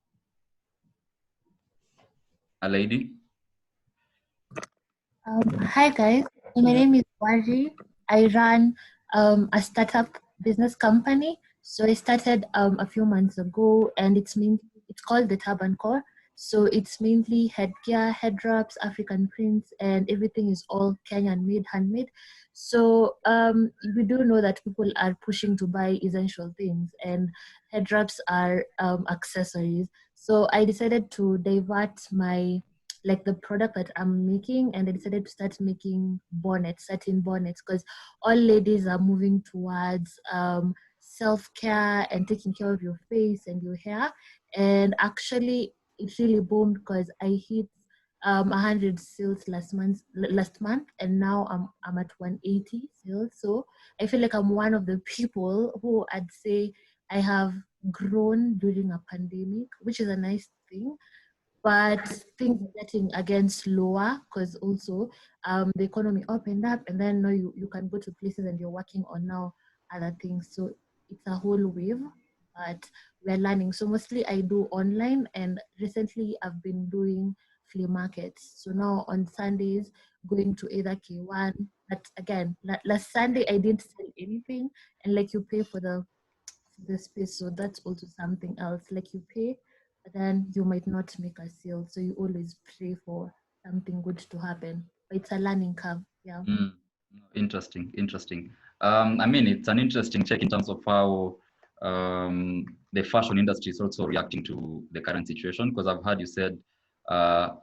a lady. Hi guys, my name is Wari. I run a startup business company. So I started a few months ago, and it's called the Turban Core. So it's mainly headgear, head wraps, African prints, and everything is all Kenyan made, handmade. So we do know that people are pushing to buy essential things, and head wraps are accessories. So I decided to divert the product that I'm making, and I decided to start making satin bonnets, because all ladies are moving towards self-care and taking care of your face and your hair. And actually it really boomed because I hit 100 sales last month, and now I'm at 180 sales. So I feel like I'm one of the people who I'd say I have grown during a pandemic, which is a nice thing. But things are getting again slower, because also the economy opened up, and then now you can go to places and you're working on now other things. So it's a whole wave, but we're learning. So mostly I do online, and recently I've been doing flea markets. So now on Sundays, going to either K1, but again, last Sunday I didn't sell anything, and like you pay for the space. So that's also something else. Like you pay, but then you might not make a sale. So you always pray for something good to happen. But it's a learning curve. Yeah. Interesting. I mean, it's an interesting check in terms of how the fashion industry is also reacting to the current situation. Because I've heard you said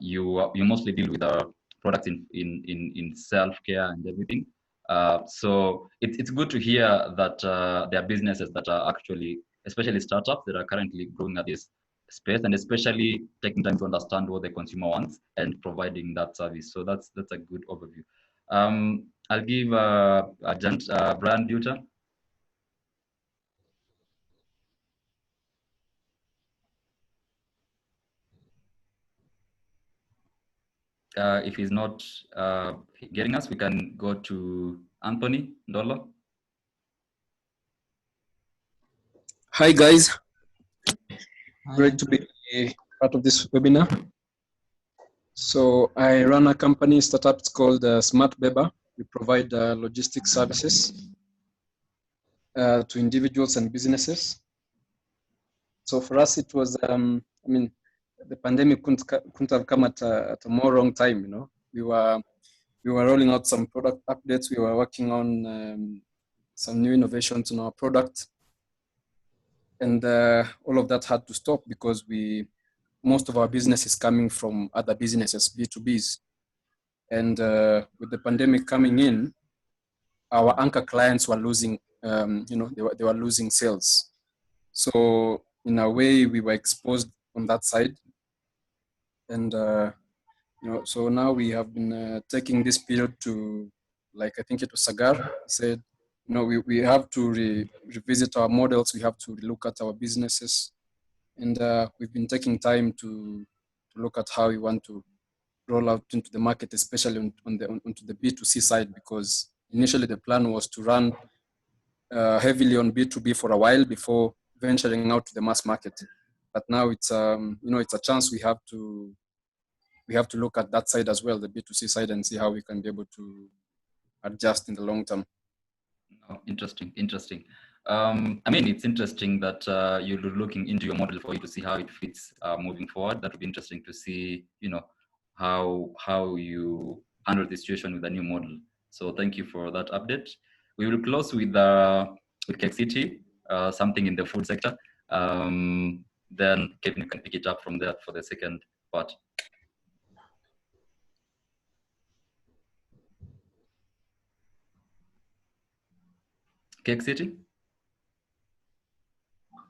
you mostly deal with products in self-care and everything. So it's good to hear that there are businesses that are actually, especially startups, that are currently growing at this space, and especially taking time to understand what the consumer wants and providing that service. So that's a good overview. I'll give Brian Buter. If he's not getting us, we can go to Anthony Ndolo. Hi guys, Hi, great to be part of this webinar. So I run a company startup, it's called Smart Beba. We provide logistics services to individuals and businesses. So for us, it was, I mean, the pandemic couldn't have come at a more wrong time, you know. we were rolling out some product updates. We were working on some new innovations in our product. And all of that had to stop because most of our business is coming from other businesses, B2Bs. And with the pandemic coming in, our anchor clients were losing, they were losing sales. So in a way, we were exposed on that side. And, so now we have been taking this period to, like, I think it was Sagar said, we have to revisit our models. We have to look at our businesses. And we've been taking time to look at how we want to roll out into the market, especially onto the B2C side, because initially the plan was to run heavily on B2B for a while before venturing out to the mass market. But now it's it's a chance we have to look at that side as well, the B2C side, and see how we can be able to adjust in the long term. Oh, interesting. I mean, it's interesting that you're looking into your model for you to see how it fits moving forward. That would be interesting to see, how you handle the situation with the new model. So thank you for that update. We will close with Cake City, something in the food sector. Then Kevin, you can pick it up from there for the second part. Cake City?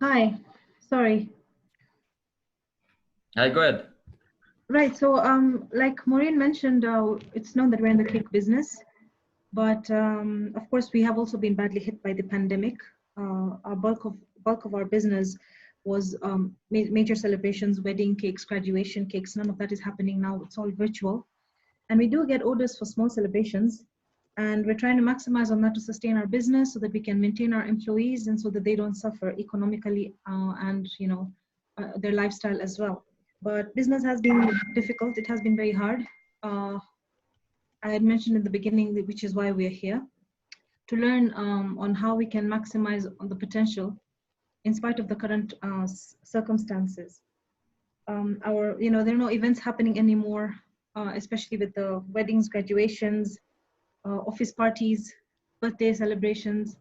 Hi, sorry. Hi, go ahead. Right, so like Maureen mentioned, it's known that we're in the cake business, but of course we have also been badly hit by the pandemic. Our bulk of our business was major celebrations, wedding cakes, graduation cakes. None of that is happening now. It's all virtual, and we do get orders for small celebrations, and we're trying to maximize on that to sustain our business so that we can maintain our employees and so that they don't suffer economically and their lifestyle as well. But business has been difficult. It has been very hard. I had mentioned in the beginning, which is why we're here, to learn on how we can maximize on the potential in spite of the current circumstances. There are no events happening anymore, especially with the weddings, graduations, office parties, birthday celebrations.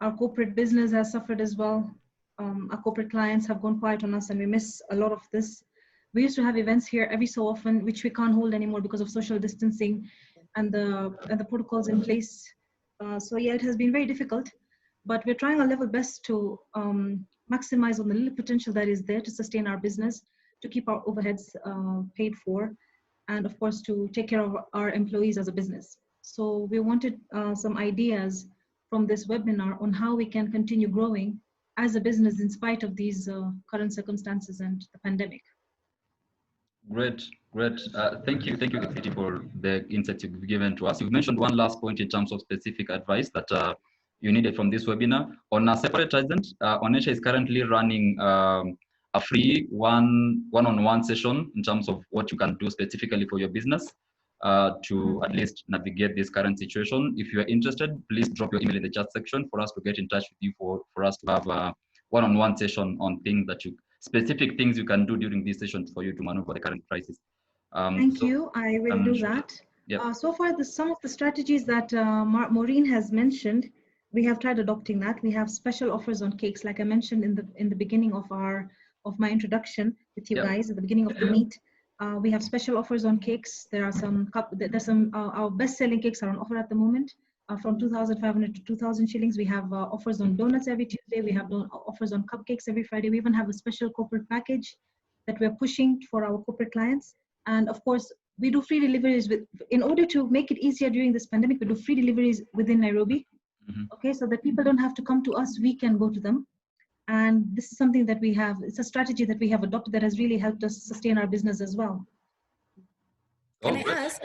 Our corporate business has suffered as well. Our corporate clients have gone quiet on us, and we miss a lot of this. We used to have events here every so often, which we can't hold anymore because of social distancing and the protocols in place. So yeah, it has been very difficult, but we're trying our level best to maximize on the little potential that is there to sustain our business, to keep our overheads paid for, and of course to take care of our employees as a business. So we wanted some ideas from this webinar on how we can continue growing as a business in spite of these current circumstances and the pandemic. Great. Thank you, Kiti, for the insights you've given to us. You've mentioned one last point in terms of specific advice that you needed from this webinar. On a separate agent, Onesha is currently running a free one-on-one session in terms of what you can do specifically for your business to at least navigate this current situation. If you are interested, please drop your email in the chat section for us to get in touch with you for us to have a one-on-one session on things that specific things you can do during these sessions for you to maneuver the current crisis. Thank you. I will do that. Yep. So far, some of the strategies that Maureen has mentioned, we have tried adopting that. We have special offers on cakes, like I mentioned in the beginning of my introduction with you guys at the beginning of the meet. We have special offers on cakes. There's some our best-selling cakes are on offer at the moment. From 2,500 to 2,000 shillings. We have offers on donuts every Tuesday. We have offers on cupcakes every Friday. We even have a special corporate package that we're pushing for our corporate clients. And of course, we do free deliveries in order to make it easier during this pandemic. We do free deliveries within Nairobi. Okay, so that people don't have to come to us, we can go to them. And this is something that we have, it's a strategy that we have adopted that has really helped us sustain our business as well. Can I ask?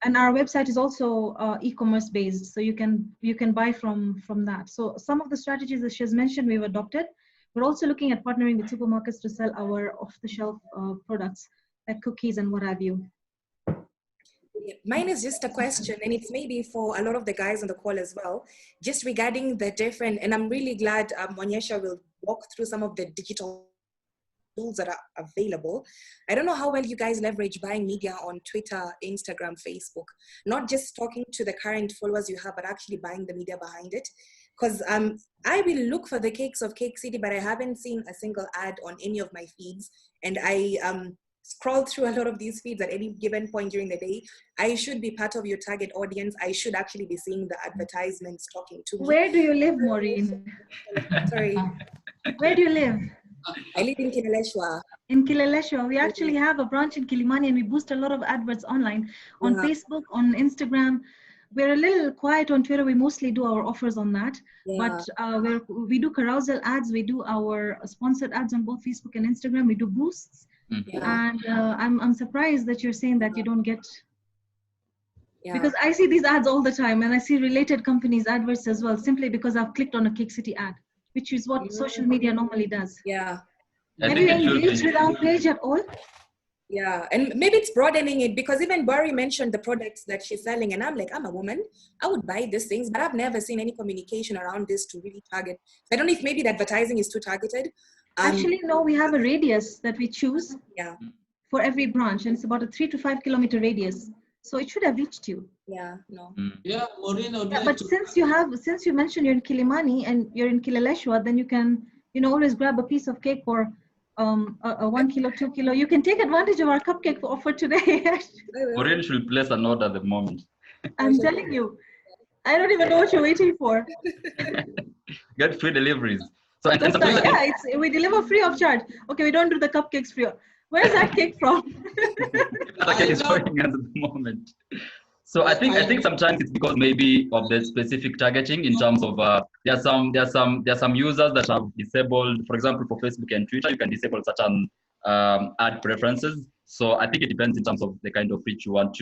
And our website is also e-commerce based, so you can buy from that. So some of the strategies that she has mentioned, we've adopted. We're also looking at partnering with supermarkets to sell our off-the-shelf products like cookies and what have you. Mine is just a question, and it's maybe for a lot of the guys on the call as well, just regarding the different, and I'm really glad Onyesha will walk through some of the digital tools that are available. I don't know how well you guys leverage buying media on Twitter, Instagram, Facebook, not just talking to the current followers you have, but actually buying the media behind it. Because I will look for the cakes of Cake City, but I haven't seen a single ad on any of my feeds. And I scroll through a lot of these feeds at any given point during the day. I should be part of your target audience. I should actually be seeing the advertisements talking to me. Where do you live, Maureen? Sorry. Where do you live? I live in Kileleshwa. In Kileleshwa. We actually have a branch in Kilimani, and we boost a lot of adverts online, on Facebook, on Instagram. We're a little quiet on Twitter. We mostly do our offers on that. But we do carousel ads. We do our sponsored ads on both Facebook and Instagram. We do boosts. And I'm surprised that you're saying that you don't get, because I see these ads all the time, and I see related companies' adverts as well, simply because I've clicked on a Cake City ad, which is what social media normally does. Yeah. Have you engaged with our page at all? Yeah, and maybe it's broadening it, because even Barry mentioned the products that she's selling, and I'm like, I'm a woman, I would buy these things, but I've never seen any communication around this to really target. I don't know if maybe the advertising is too targeted. Actually, no, we have a radius that we choose for every branch, and it's about a 3 to 5 kilometer radius. So it should have reached you. Yeah, no. Yeah, Maureen, but since you mentioned you're in Kilimani and you're in Kileleshwa, then you can, always grab a piece of cake or a 1 kilo, 2 kilo. You can take advantage of our cupcake offer today. Maureen should place an order at the moment. I'm telling you, I don't even know what you're waiting for. Get free deliveries. So we deliver free of charge. Okay, we don't do the cupcakes free. Where's that cake from? The cake is going at the moment. So I think sometimes it's because maybe of the specific targeting in terms of there are some users that have disabled, for example, for Facebook and Twitter, you can disable certain ad preferences. So I think it depends in terms of the kind of reach you want.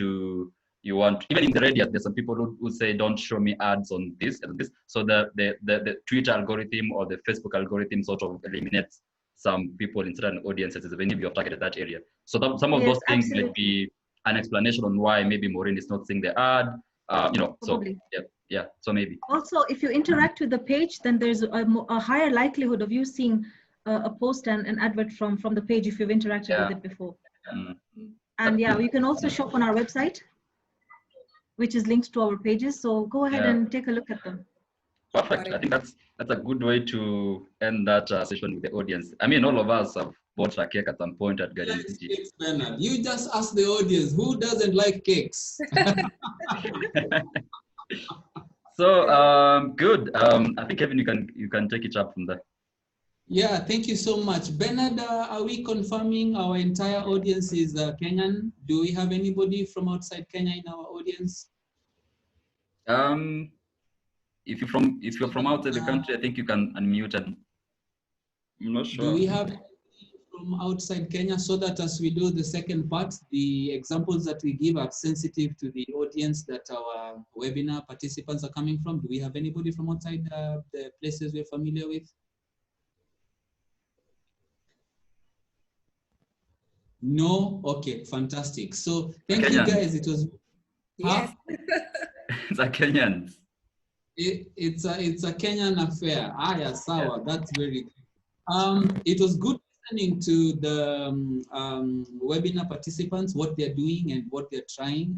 Even in the radius, there's some people who say, don't show me ads on this and this. So the Twitter algorithm or the Facebook algorithm sort of eliminates some people in certain audiences when you have targeted that area. So some of those things might be an explanation on why maybe Maureen is not seeing the ad. Probably. So so maybe. Also, if you interact with the page, then there's a higher likelihood of you seeing a post and an advert from the page if you've interacted with it before. And you can also shop on our website, which is linked to our pages. So go ahead and take a look at them. Perfect. I think that's a good way to end that session with the audience. I mean, all of us have bought a cake at some point at Garden City. You just ask the audience, who doesn't like cakes? So good. I think Kevin, you can take it up from there. Yeah, thank you so much. Bernard, are we confirming our entire audience is Kenyan? Do we have anybody from outside Kenya in our audience? If you're from outside the country, I think you can unmute, and I'm not sure. Do we have from outside Kenya, so that as we do the second part, the examples that we give are sensitive to the audience that our webinar participants are coming from? Do we have anybody from outside the places we're familiar with? No? Okay, fantastic. So thank you guys. It was It's a Kenyan. It's a Kenyan affair. Sawa, that's very good. It was good listening to the webinar participants, what they're doing and what they're trying.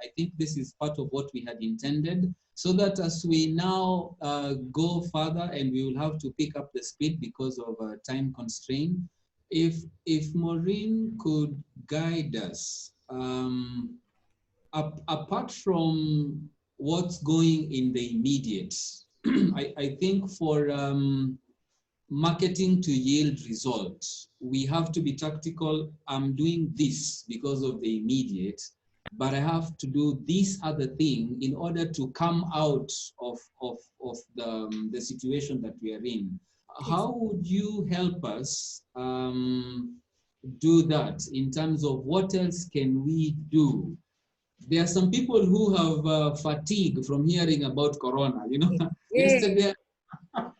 I think this is part of what we had intended, so that as we now go further, and we will have to pick up the speed because of time constraint, if Maureen could guide us, apart from what's going in the immediate, I think for marketing to yield results, we have to be tactical. I'm doing this because of the immediate, but I have to do this other thing in order to come out of the situation that we are in. How would you help us do that in terms of what else can we do? There are some people who have fatigue from hearing about Corona, Yesterday.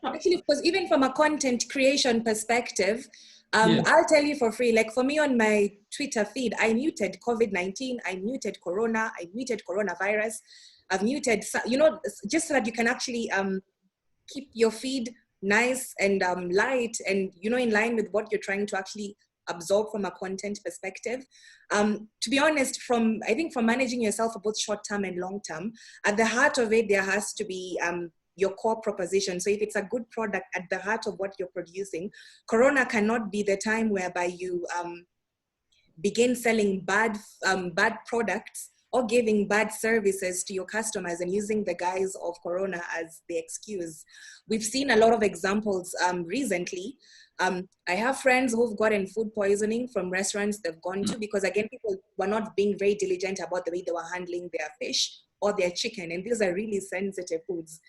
Actually, because even from a content creation perspective, I'll tell you for free, like for me on my Twitter feed, I muted COVID-19, I muted Corona, I muted coronavirus, I've muted, just so that you can actually keep your feed nice and light, and in line with what you're trying to actually absorb from a content perspective. To be honest, I think from managing yourself for both short-term and long-term, at the heart of it, there has to be your core proposition. So if it's a good product at the heart of what you're producing, Corona cannot be the time whereby you begin selling bad products or giving bad services to your customers and using the guise of Corona as the excuse. We've seen a lot of examples recently. I have friends who've gotten food poisoning from restaurants they've gone to because, again, people were not being very diligent about the way they were handling their fish or their chicken, and these are really sensitive foods.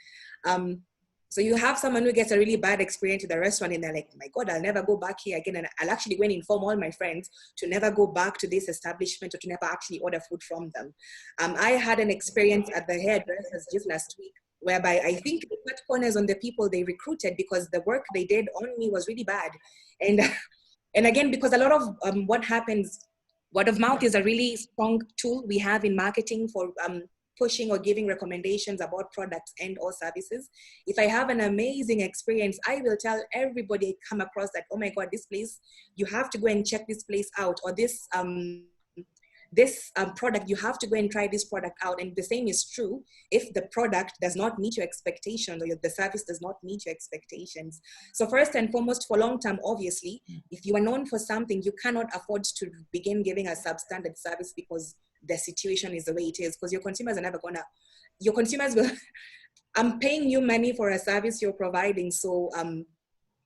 So you have someone who gets a really bad experience at the restaurant and they're like, my God, I'll never go back here again. And I'll actually go and inform all my friends to never go back to this establishment or to never actually order food from them. I had an experience at the hairdressers just last week whereby I think they cut corners on the people they recruited because the work they did on me was really bad. And again, because a lot of what happens, word of mouth is a really strong tool we have in marketing for pushing or giving recommendations about products and or services. If I have an amazing experience, I will tell everybody I come across that, oh my God, this place, you have to go and check this place out, or this product, you have to go and try this product out. And the same is true if the product does not meet your expectations or the service does not meet your expectations. So first and foremost, for long term, obviously, if you are known for something, you cannot afford to begin giving a substandard service because the situation is the way it is, because your consumers are never gonna, your consumers will, I'm paying you money for a service you're providing. So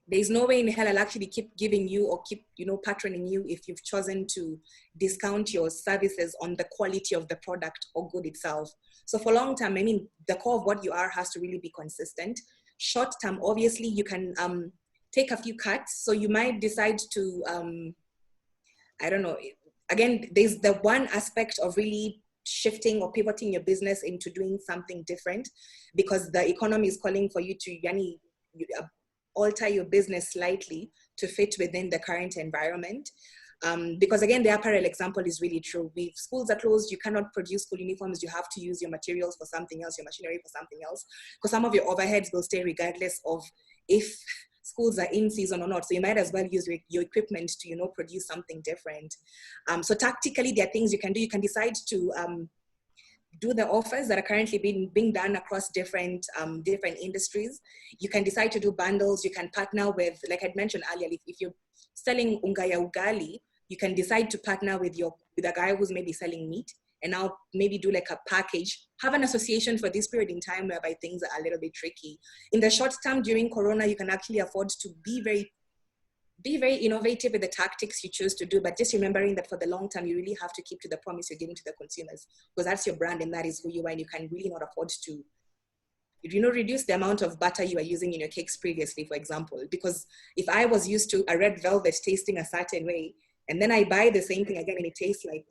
there's no way in hell I'll actually keep giving you or keep, patroning you if you've chosen to discount your services on the quality of the product or good itself. So for long term, I mean, the core of what you are has to really be consistent. Short term, obviously, you can take a few cuts. So you might decide to, I don't know, again, there's the one aspect of really shifting or pivoting your business into doing something different because the economy is calling for you to alter your business slightly to fit within the current environment. Because again, the apparel example is really true. If schools are closed, you cannot produce school uniforms. You have to use your materials for something else, your machinery for something else, because some of your overheads will stay regardless of if schools are in season or not. So you might as well use your equipment to, produce something different. So tactically, there are things you can do. You can decide to do the offers that are currently being done across different industries. You can decide to do bundles. You can partner with, like I mentioned earlier, if you're selling ungaya ugali, you can decide to partner with a guy who's maybe selling meat, and now maybe do like a package, have an association for this period in time whereby things are a little bit tricky. In the short term during Corona, you can actually afford to be very innovative with the tactics you choose to do, but just remembering that for the long term, you really have to keep to the promise you're giving to the consumers, because that's your brand and that is who you are, and you can really not afford to, reduce the amount of butter you are using in your cakes previously, for example. Because if I was used to a red velvet tasting a certain way, and then I buy the same thing again and it tastes like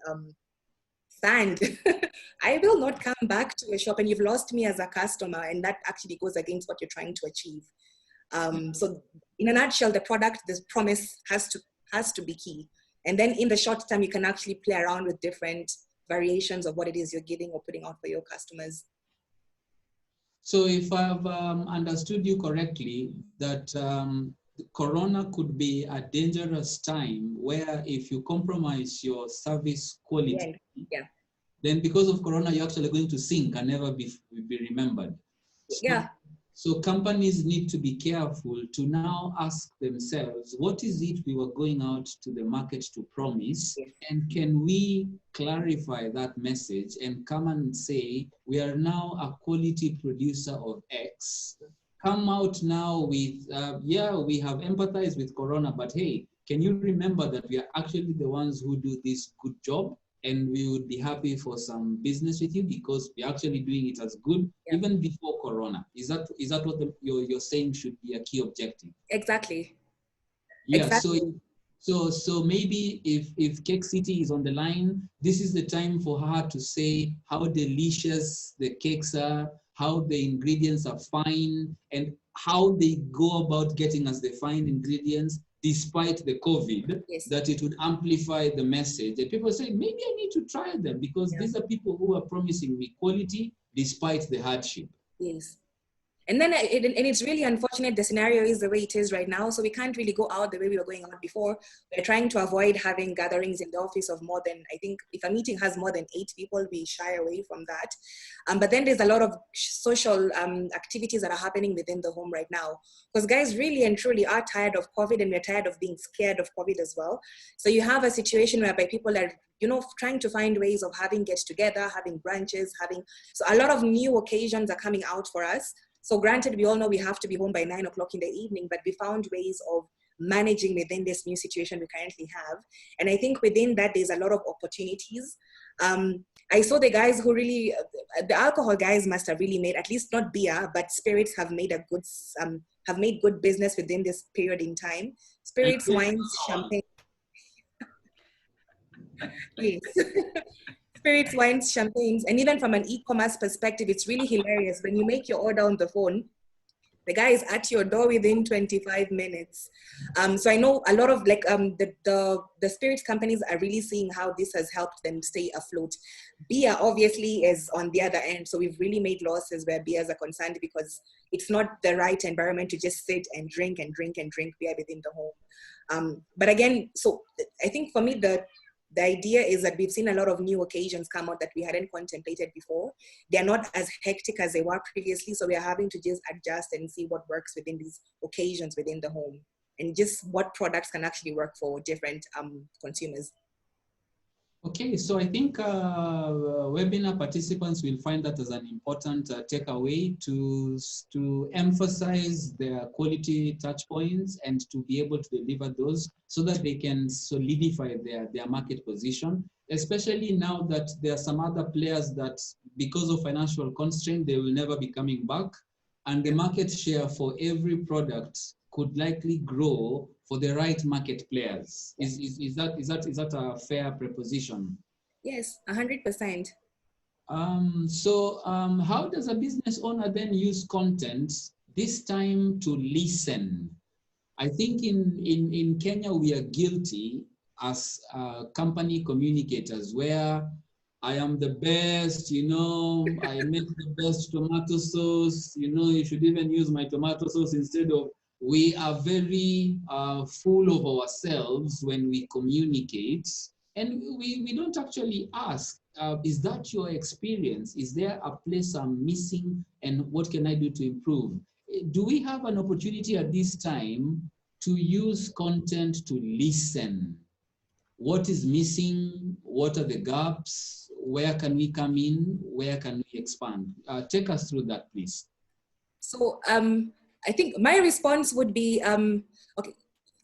sand, I will not come back to a shop, and you've lost me as a customer, and that actually goes against what you're trying to achieve. So in a nutshell, the product, this promise has to be key. And then in the short term, you can actually play around with different variations of what it is you're giving or putting out for your customers. So if I've understood you correctly, that Corona could be a dangerous time where if you compromise your service quality, then because of Corona, you're actually going to sink and never be remembered. So companies need to be careful to now ask themselves, what is it we were going out to the market to promise? And can we clarify that message and come and say, we are now a quality producer of X. Come out now with, we have empathized with Corona, but hey, can you remember that we are actually the ones who do this good job? And we would be happy for some business with you because we're actually doing it as good even before Corona. Is that what you're saying should be a key objective? Exactly. Yeah. Exactly. So maybe if Cake City is on the line, this is the time for her to say how delicious the cakes are, how the ingredients are fine, and how they go about getting us the fine ingredients despite the COVID, that it would amplify the message. And people say, maybe I need to try them because these are people who are promising me quality despite the hardship. Yes. And then and it's really unfortunate the scenario is the way it is right now. So we can't really go out the way we were going out before. We're trying to avoid having gatherings in the office of more than, I think if a meeting has more than 8 people, we shy away from that. But then there's a lot of social activities that are happening within the home right now. Because guys really and truly are tired of COVID, and we're tired of being scared of COVID as well. So you have a situation whereby people are, you know, trying to find ways of having get together, having brunches, so a lot of new occasions are coming out for us. So granted, we all know we have to be home by 9 o'clock in the evening, but we found ways of managing within this new situation we currently have. And I think within that, there's a lot of opportunities. I saw the guys who really, the alcohol guys must have really made, at least not beer, but spirits have made have made good business within this period in time. Spirits, wines, champagne. Yes. Spirits, wines, champagnes, and even from an e-commerce perspective, it's really hilarious. When you make your order on the phone, the guy is at your door within 25 minutes. So I know a lot of like the spirits companies are really seeing how this has helped them stay afloat. Beer obviously is on the other end. So we've really made losses where beers are concerned because it's not the right environment to just sit and drink beer within the home. But again, so I think for me, the idea is that we've seen a lot of new occasions come out that we hadn't contemplated before. They're not as hectic as they were previously, so we are having to just adjust and see what works within these occasions within the home, and just what products can actually work for different consumers. Okay, so I think webinar participants will find that as an important takeaway to emphasize their quality touch points and to be able to deliver those so that they can solidify their market position, especially now that there are some other players that because of financial constraint, they will never be coming back, and the market share for every product could likely grow for the right market players. Is that a fair proposition? Yes, 100%. How does a business owner then use content this time to listen? I think in Kenya we are guilty as company communicators where I am the best, you know, I make the best tomato sauce, you know, you should even use my tomato sauce instead of. We are very full of ourselves when we communicate, and we don't actually ask, is that your experience? Is there a place I'm missing, and what can I do to improve? Do we have an opportunity at this time to use content to listen? What is missing? What are the gaps? Where can we come in? Where can we expand? Take us through that, please. So, I think my response would be, okay,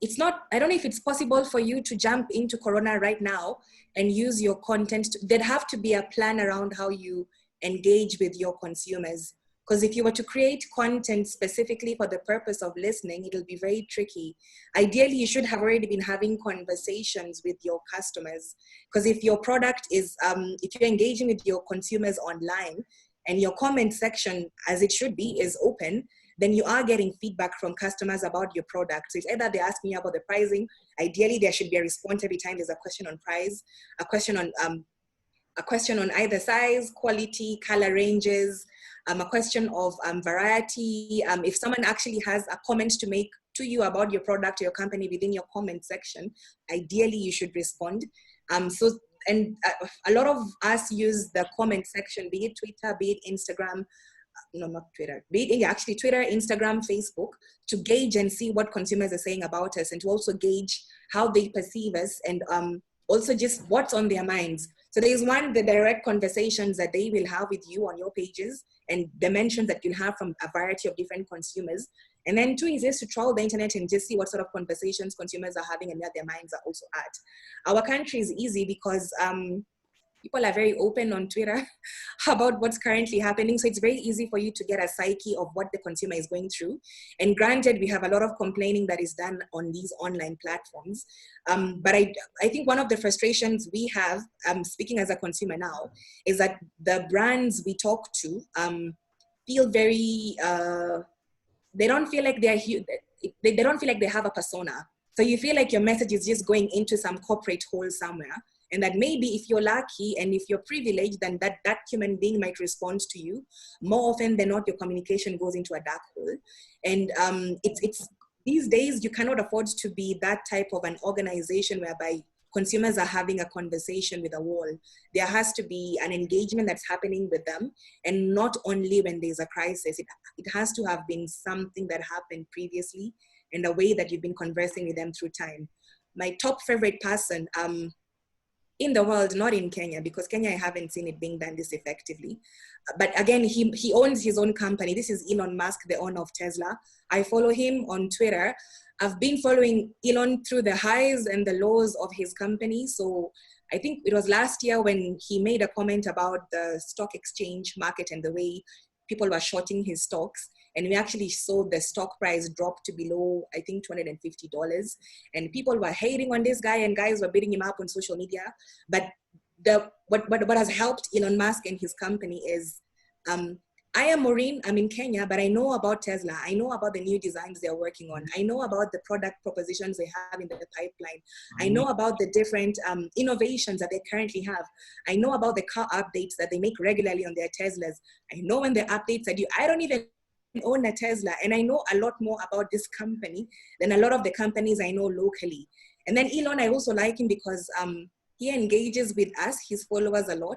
it's not, I don't know if it's possible for you to jump into Corona right now and use your content. There'd have to be a plan around how you engage with your consumers. Because if you were to create content specifically for the purpose of listening, it'll be very tricky. Ideally, you should have already been having conversations with your customers. Because if your product is, if you're engaging with your consumers online and your comment section, as it should be, is open, then you are getting feedback from customers about your product. So it's either they're asking you about the pricing. Ideally, there should be a response every time there's a question on price, a question on either size, quality, color ranges, a question of variety. If someone actually has a comment to make to you about your product or your company within your comment section, ideally you should respond. A lot of us use the comment section, be it Twitter, be it Instagram, no, not Twitter, actually Twitter, Instagram, Facebook, to gauge and see what consumers are saying about us, and to also gauge how they perceive us, and also just what's on their minds. So there is one, the direct conversations that they will have with you on your pages, and the mentions that you'll have from a variety of different consumers. And then 2 is just to trawl the internet and just see what sort of conversations consumers are having and where their minds are also at. Our country is easy because people are very open on Twitter about what's currently happening. So it's very easy for you to get a psyche of what the consumer is going through. And granted, we have a lot of complaining that is done on these online platforms. But I think one of the frustrations we have, speaking as a consumer now, is that the brands we talk to feel very, they don't feel like they don't feel like they have a persona. So you feel like your message is just going into some corporate hole somewhere. And that maybe if you're lucky and if you're privileged, then that human being might respond to you. More often than not, your communication goes into a dark hole. And it's these days, you cannot afford to be that type of an organization whereby consumers are having a conversation with a wall. There has to be an engagement that's happening with them, and not only when there's a crisis. It has to have been something that happened previously, and a way that you've been conversing with them through time. My top favorite person in the world, not in Kenya, because Kenya, I haven't seen it being done this effectively. But again, he owns his own company. This is Elon Musk, the owner of Tesla. I follow him on Twitter. I've been following Elon through the highs and the lows of his company. So I think it was last year when he made a comment about the stock exchange market and the way people were shorting his stocks. And we actually saw the stock price drop to below, I think, $250. And people were hating on this guy, and guys were beating him up on social media. But what has helped Elon Musk and his company is, I am Maureen, I'm in Kenya, but I know about Tesla. I know about the new designs they're working on. I know about the product propositions they have in the pipeline. I know about the different innovations that they currently have. I know about the car updates that they make regularly on their Teslas. I know when the updates are due. I don't even own a Tesla, and I know a lot more about this company than a lot of the companies I know locally. And then Elon, I also like him because he engages with us, his followers, a lot.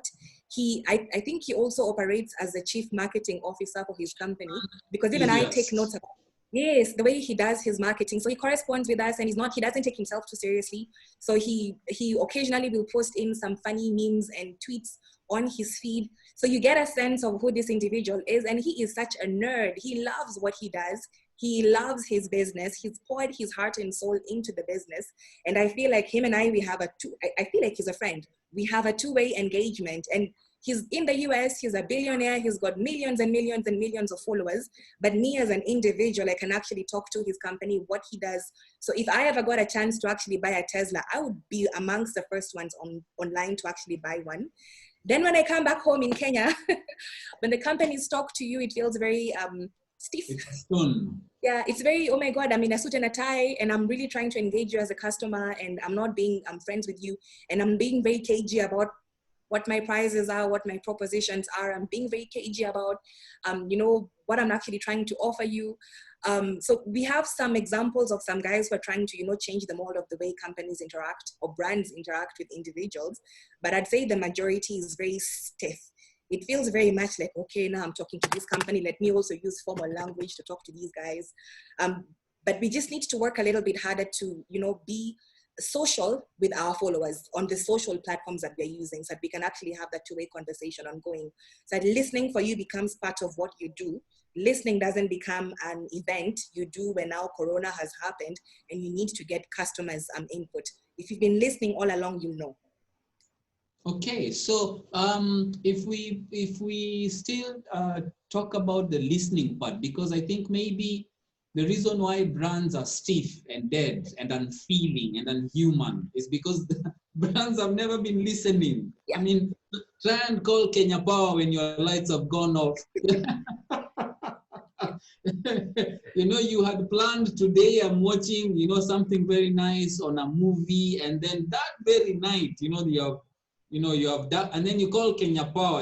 I think he also operates as the chief marketing officer for his company, because even I take notes about, yes, the way he does his marketing. So he corresponds with us, and he doesn't take himself too seriously. So he occasionally will post in some funny memes and tweets on his feed. So you get a sense of who this individual is. And he is such a nerd. He loves what he does. He loves his business. He's poured his heart and soul into the business. And I feel like him and I feel like he's a friend. We have a two-way engagement. And he's in the US, he's a billionaire, he's got millions and millions and millions of followers. But me as an individual, I can actually talk to his company, what he does. So if I ever got a chance to actually buy a Tesla, I would be amongst the first ones online to actually buy one. Then when I come back home in Kenya, when the companies talk to you, it feels very stiff. It's fun. Yeah, it's very, oh my God, I'm in a suit and a tie, and I'm really trying to engage you as a customer, and I'm friends with you, and I'm being very cagey about what my prices are, what my propositions are. I'm being very cagey about, what I'm actually trying to offer you. So we have some examples of some guys who are trying to, change the mold of the way companies interact or brands interact with individuals. But I'd say the majority is very stiff. It feels very much like, okay, now I'm talking to this company. Let me also use formal language to talk to these guys. But we just need to work a little bit harder to, be social with our followers on the social platforms that we're using, so that we can actually have that two-way conversation ongoing. So that listening for you becomes part of what you do. Listening doesn't become an event you do when now Corona has happened and you need to get customers' input. If you've been listening all along, you know. Okay, so if we still talk about the listening part, because I think maybe the reason why brands are stiff and dead and unfeeling and unhuman is because the brands have never been listening. Yeah. I mean, try and call Kenya Power when your lights have gone off. You had planned today, I'm watching, something very nice on a movie, and then that very night, you have that, and then you call Kenya Power,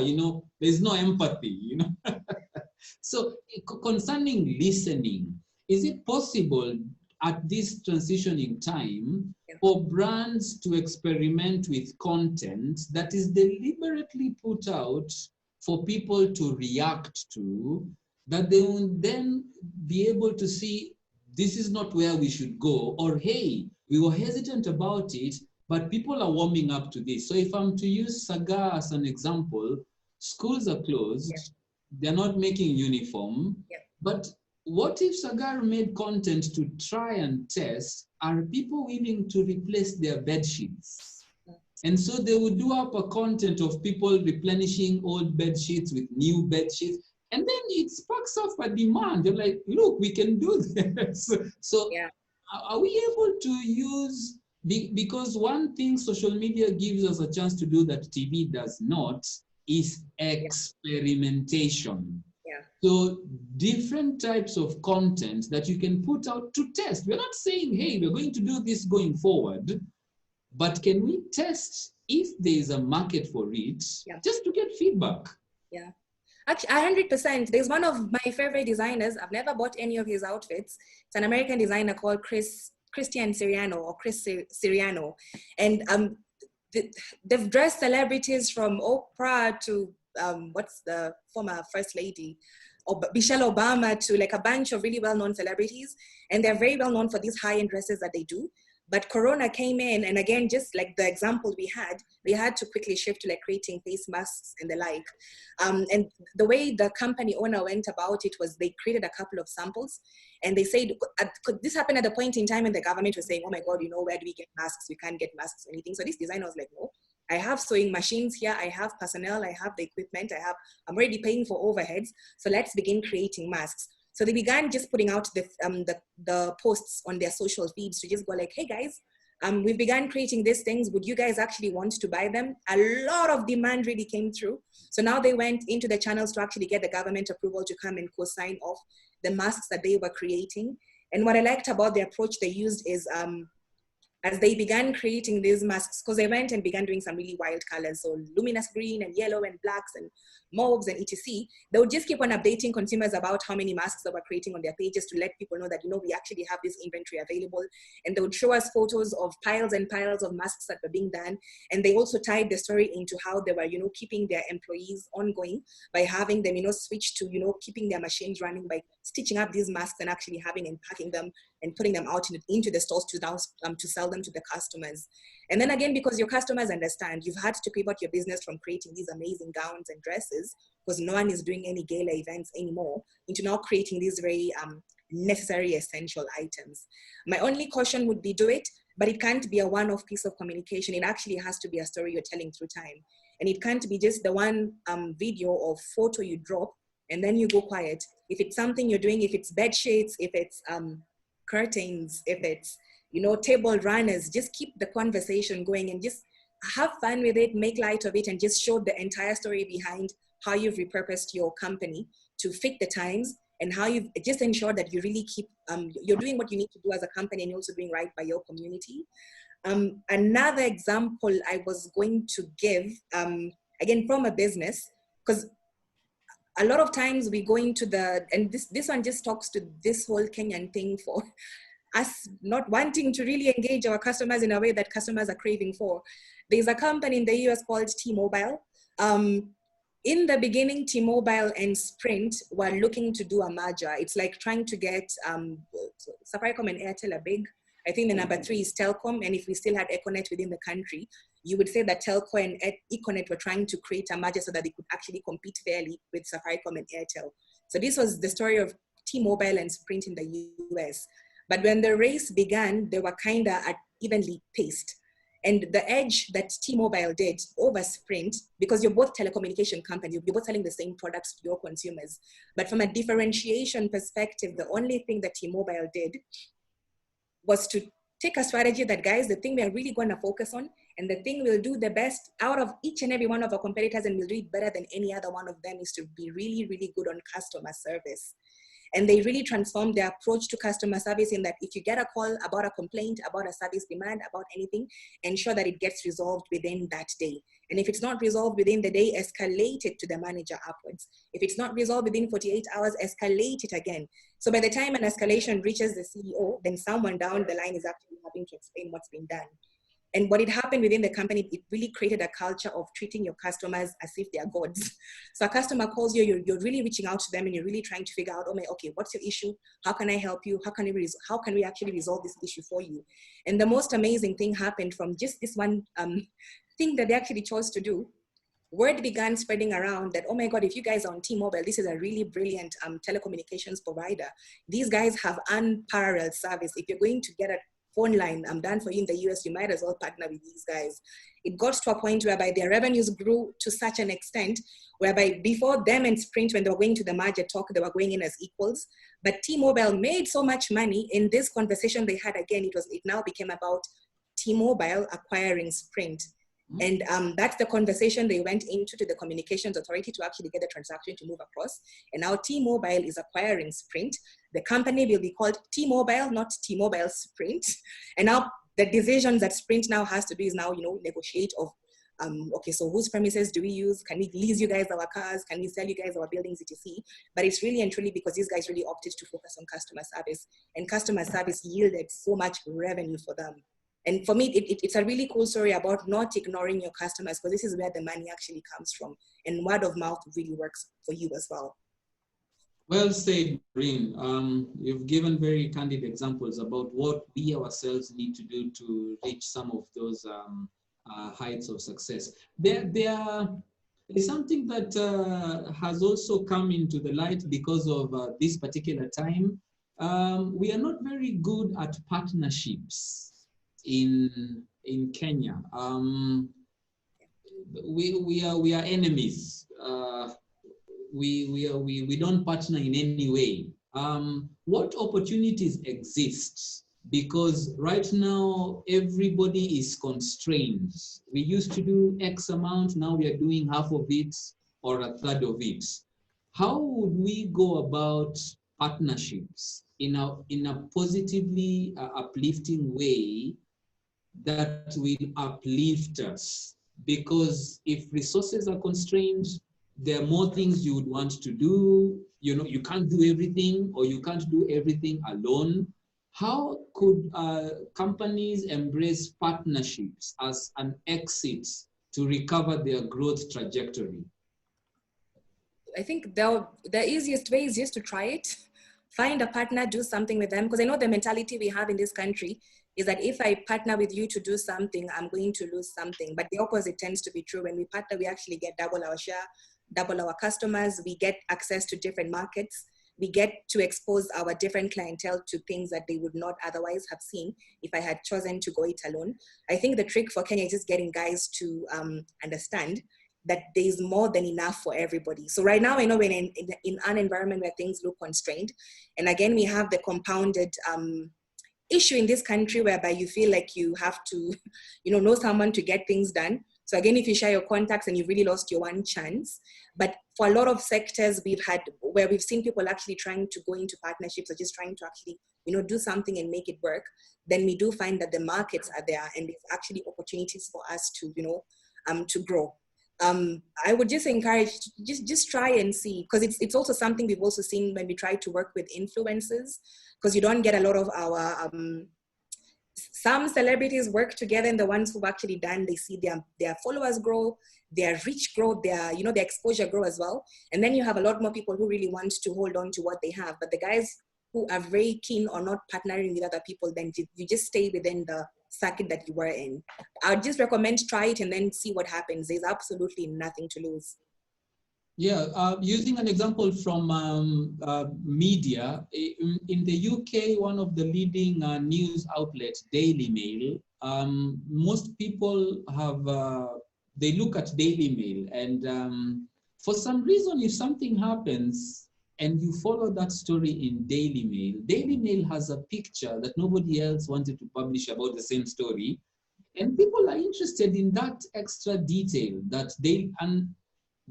there's no empathy, So concerning listening, is it possible at this transitioning time for brands to experiment with content that is deliberately put out for people to react to, that they will then be able to see this is not where we should go, or hey, we were hesitant about it, but people are warming up to this. So if I'm to use Saga as an example, schools are closed, they're not making uniform, but what if Sagar made content to try and test, are people willing to replace their bed sheets? And so they would do up a content of people replenishing old bed sheets with new bed sheets. And then it sparks off a demand. They're like, look, we can do this. So are we able to use, because one thing social media gives us a chance to do that TV does not, is experimentation. So different types of content that you can put out to test. We're not saying, hey, we're going to do this going forward, but can we test if there is a market for it, just to get feedback. Yeah. Actually, 100%. There's one of my favorite designers. I've never bought any of his outfits. It's an American designer called Christian Siriano or Chris Siriano. And they've dressed celebrities from Oprah to what's the former first lady, or Michelle Obama, to like a bunch of really well-known celebrities. And they're very well known for these high-end dresses that they do. But Corona came in, and again, just like the example we had, they had to quickly shift to like creating face masks and the like. And the way the company owner went about it was they created a couple of samples, and they said, this happened at a point in time when the government was saying, oh my God, you know, where do we get masks? We can't get masks or anything. So this designer was like, no, I have sewing machines here, I have personnel, I have the equipment, I'm already paying for overheads. So let's begin creating masks. So they began just putting out the posts on their social feeds to just go like, hey guys, we've begun creating these things. Would you guys actually want to buy them? A lot of demand really came through. So now they went into the channels to actually get the government approval to come and co-sign off the masks that they were creating. And what I liked about the approach they used is, as they began creating these masks, because they went and began doing some really wild colors, so luminous green and yellow and blacks and mauves and etc. They would just keep on updating consumers about how many masks they were creating on their pages to let people know that, you know, we actually have this inventory available. And they would show us photos of piles and piles of masks that were being done. And they also tied the story into how they were, you know, keeping their employees ongoing by having them, you know, switch to, you know, keeping their machines running by stitching up these masks and actually having and packing them and putting them out into the stores to sell them to the customers. And then again, because your customers understand, you've had to pivot your business from creating these amazing gowns and dresses, because no one is doing any gala events anymore, into now creating these very necessary, essential items. My only caution would be do it, but it can't be a one-off piece of communication. It actually has to be a story you're telling through time. And it can't be just the one video or photo you drop and then you go quiet. If it's something you're doing, if it's bed sheets, if it's curtains, if it's, you know, table runners, just keep the conversation going and just have fun with it, make light of it, and just show the entire story behind how you've repurposed your company to fit the times, and how you've just ensured that you really keep, you're doing what you need to do as a company, and you're also doing right by your community. Another example I was going to give, again, from a business, because a lot of times we go into and this one just talks to this whole Kenyan thing for us not wanting to really engage our customers in a way that customers are craving for. There's a company in the US called T-Mobile. In the beginning, T-Mobile and Sprint were looking to do a merger. It's like trying to get Safaricom and Airtel are big. I think the number 3 is Telcom. And if we still had Econet within the country, you would say that Telco and Econet were trying to create a merger so that they could actually compete fairly with Safaricom and Airtel. So this was the story of T-Mobile and Sprint in the US. But when the race began, they were kind of evenly paced. And the edge that T-Mobile did over Sprint, because you're both telecommunication companies, you're both selling the same products to your consumers. But from a differentiation perspective, the only thing that T-Mobile did was to take a strategy that, guys, the thing we are really going to focus on, and the thing we'll do the best out of each and every one of our competitors, and we'll do it better than any other one of them, is to be really, really good on customer service. And they really transformed their approach to customer service in that if you get a call about a complaint, about a service demand, about anything, ensure that it gets resolved within that day. And if it's not resolved within the day, escalate it to the manager upwards. If it's not resolved within 48 hours, escalate it again. So by the time an escalation reaches the CEO, then someone down the line is actually having to explain what's been done. And what had happened within the company, it really created a culture of treating your customers as if they are gods. So a customer calls you, you're really reaching out to them, and you're really trying to figure out, okay, what's your issue? How can I help you? How can we actually resolve this issue for you? And the most amazing thing happened from just this one thing that they actually chose to do. Word began spreading around that, oh my God, if you guys are on T-Mobile, this is a really brilliant telecommunications provider. These guys have unparalleled service. If you're going to get a phone line done for you in the US, you might as well partner with these guys. It got to a point whereby their revenues grew to such an extent whereby before them and Sprint, when they were going to the merger talk, they were going in as equals. But T-Mobile made so much money in this conversation they had. Again, it now became about T-Mobile acquiring Sprint. And that's the conversation they went into to the Communications Authority to actually get the transaction to move across. And now T-Mobile is acquiring Sprint. The company will be called T-Mobile, not T-Mobile Sprint. And now the decisions that Sprint now has to do is now, negotiate of okay, so whose premises do we use? Can we lease you guys our cars? Can we sell you guys our buildings, etc.? But it's really and truly because these guys really opted to focus on customer service, and customer service yielded so much revenue for them. And for me, it's a really cool story about not ignoring your customers, because this is where the money actually comes from. And word of mouth really works for you as well. Well said, Maureen. You've given very candid examples about what we ourselves need to do to reach some of those heights of success. There is something that has also come into the light because of this particular time. We are not very good at partnerships in Kenya. We are enemies. We don't partner in any way. What opportunities exist? Because right now everybody is constrained. We used to do X amount, now we are doing half of it or a third of it. How would we go about partnerships in a positively uplifting way that will uplift us? Because if resources are constrained, there are more things you would want to do. You know, you can't do everything, or you can't do everything alone. How could companies embrace partnerships as an exit to recover their growth trajectory? I think the easiest way is just to try it. Find a partner, do something with them. Because I know the mentality we have in this country is that if I partner with you to do something, I'm going to lose something. But the opposite tends to be true. When we partner, we actually get double our share, double our customers. We get access to different markets. We get to expose our different clientele to things that they would not otherwise have seen if I had chosen to go it alone. I think the trick for Kenya is just getting guys to understand that there's more than enough for everybody. So right now, I know we're in an environment where things look constrained. And again, we have the compounded issue in this country whereby you feel like you have to, know someone to get things done. So again, if you share your contacts and you've really lost your one chance. But for a lot of sectors where we've seen people actually trying to go into partnerships or just trying to actually, do something and make it work, then we do find that the markets are there and there's actually opportunities for us to, to grow. I would just encourage, just try and see, because it's also something we've also seen when we try to work with influencers, because you don't get a lot of our, some celebrities work together, and the ones who've actually done, they see their followers grow, their reach grow, their exposure grow as well. And then you have a lot more people who really want to hold on to what they have. But the guys who are very keen on not partnering with other people, then you just stay within the circuit that you were in. I would just recommend try it and then see what happens. There's absolutely nothing to lose. Yeah, using an example from media, in the UK, one of the leading news outlets, Daily Mail, most people have, they look at Daily Mail, and for some reason, if something happens and you follow that story in Daily Mail has a picture that nobody else wanted to publish about the same story, and people are interested in that extra detail that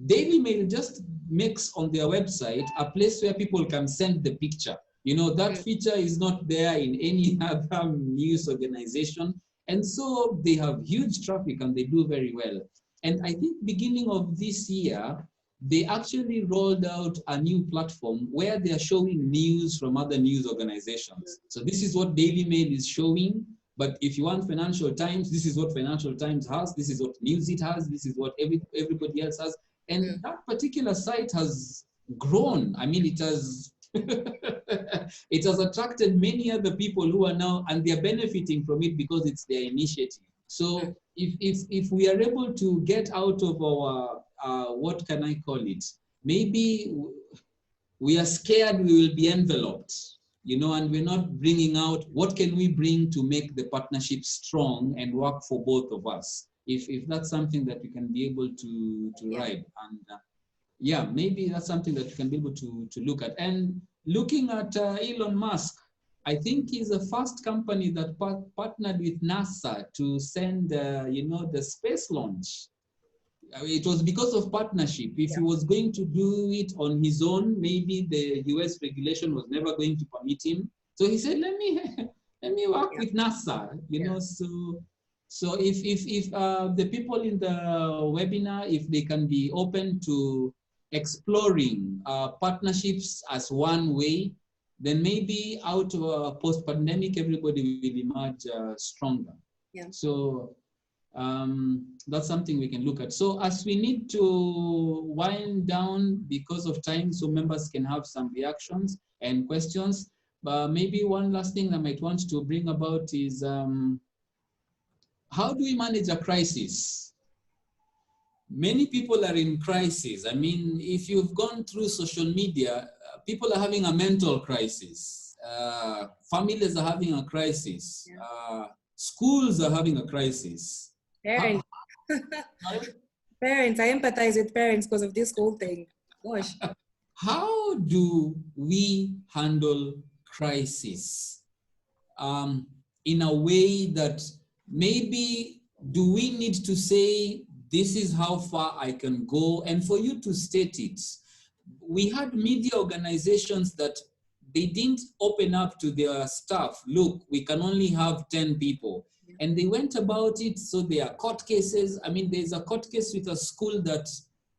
Daily Mail just makes on their website a place where people can send the picture. That feature is not there in any other news organization. And so they have huge traffic and they do very well. And I think beginning of this year, they actually rolled out a new platform where they are showing news from other news organizations. So this is what Daily Mail is showing. But if you want Financial Times, this is what Financial Times has. This is what News It has. This is what everybody else has. And that particular site has grown. I mean, it has it has attracted many other people who are now, and they're benefiting from it because it's their initiative. So if we are able to get out of our, what can I call it? Maybe we are scared we will be enveloped, and we're not bringing out what can we bring to make the partnership strong and work for both of us. If that's something that we can be able to ride, and yeah, maybe that's something that we can be able to look at. And looking at Elon Musk, I think he's the first company that partnered with NASA to send, the space launch. It was because of partnership. If he was going to do it on his own, maybe the US regulation was never going to permit him. So he said, let me work with NASA, so So if the people in the webinar, if they can be open to exploring partnerships as one way, then maybe out of post-pandemic, everybody will emerge stronger. Yeah. So that's something we can look at. So as we need to wind down because of time, so members can have some reactions and questions. But maybe one last thing I might want to bring about is how do we manage a crisis? Many people are in crisis. I mean, if you've gone through social media, people are having a mental crisis. Families are having a crisis. Yeah. Schools are having a crisis. Parents. Parents, I empathize with parents because of this whole thing. Gosh. How do we handle crisis in a way that maybe do we need to say, this is how far I can go, and for you to state it? We had media organizations that they didn't open up to their staff. Look, we can only have 10 people. And they went about it, so there are court cases. I mean, there's a court case with a school that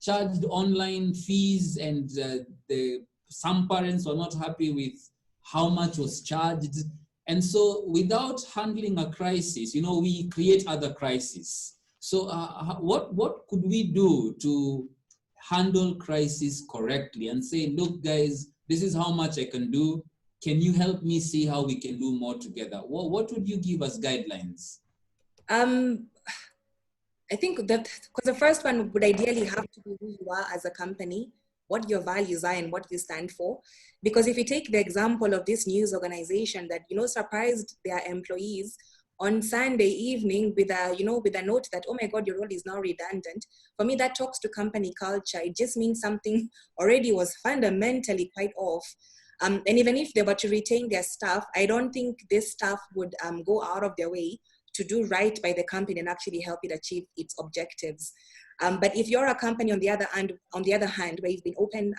charged online fees, and some parents were not happy with how much was charged. And so without handling a crisis, you know, we create other crises. So what could we do to handle crisis correctly and say, look, guys, this is how much I can do. Can you help me see how we can do more together? What would you give as guidelines? I think that, because the first one would ideally have to be who you are as a company, what your values are and what you stand for. Because if you take the example of this news organization that, you know, surprised their employees on Sunday evening with a, you know, with a note that, oh my God, your role is now redundant. For me, that talks to company culture. It just means something already was fundamentally quite off. And even if they were to retain their staff, I don't think this staff would go out of their way to do right by the company and actually help it achieve its objectives. But if you're a company on the other hand, where you've been open,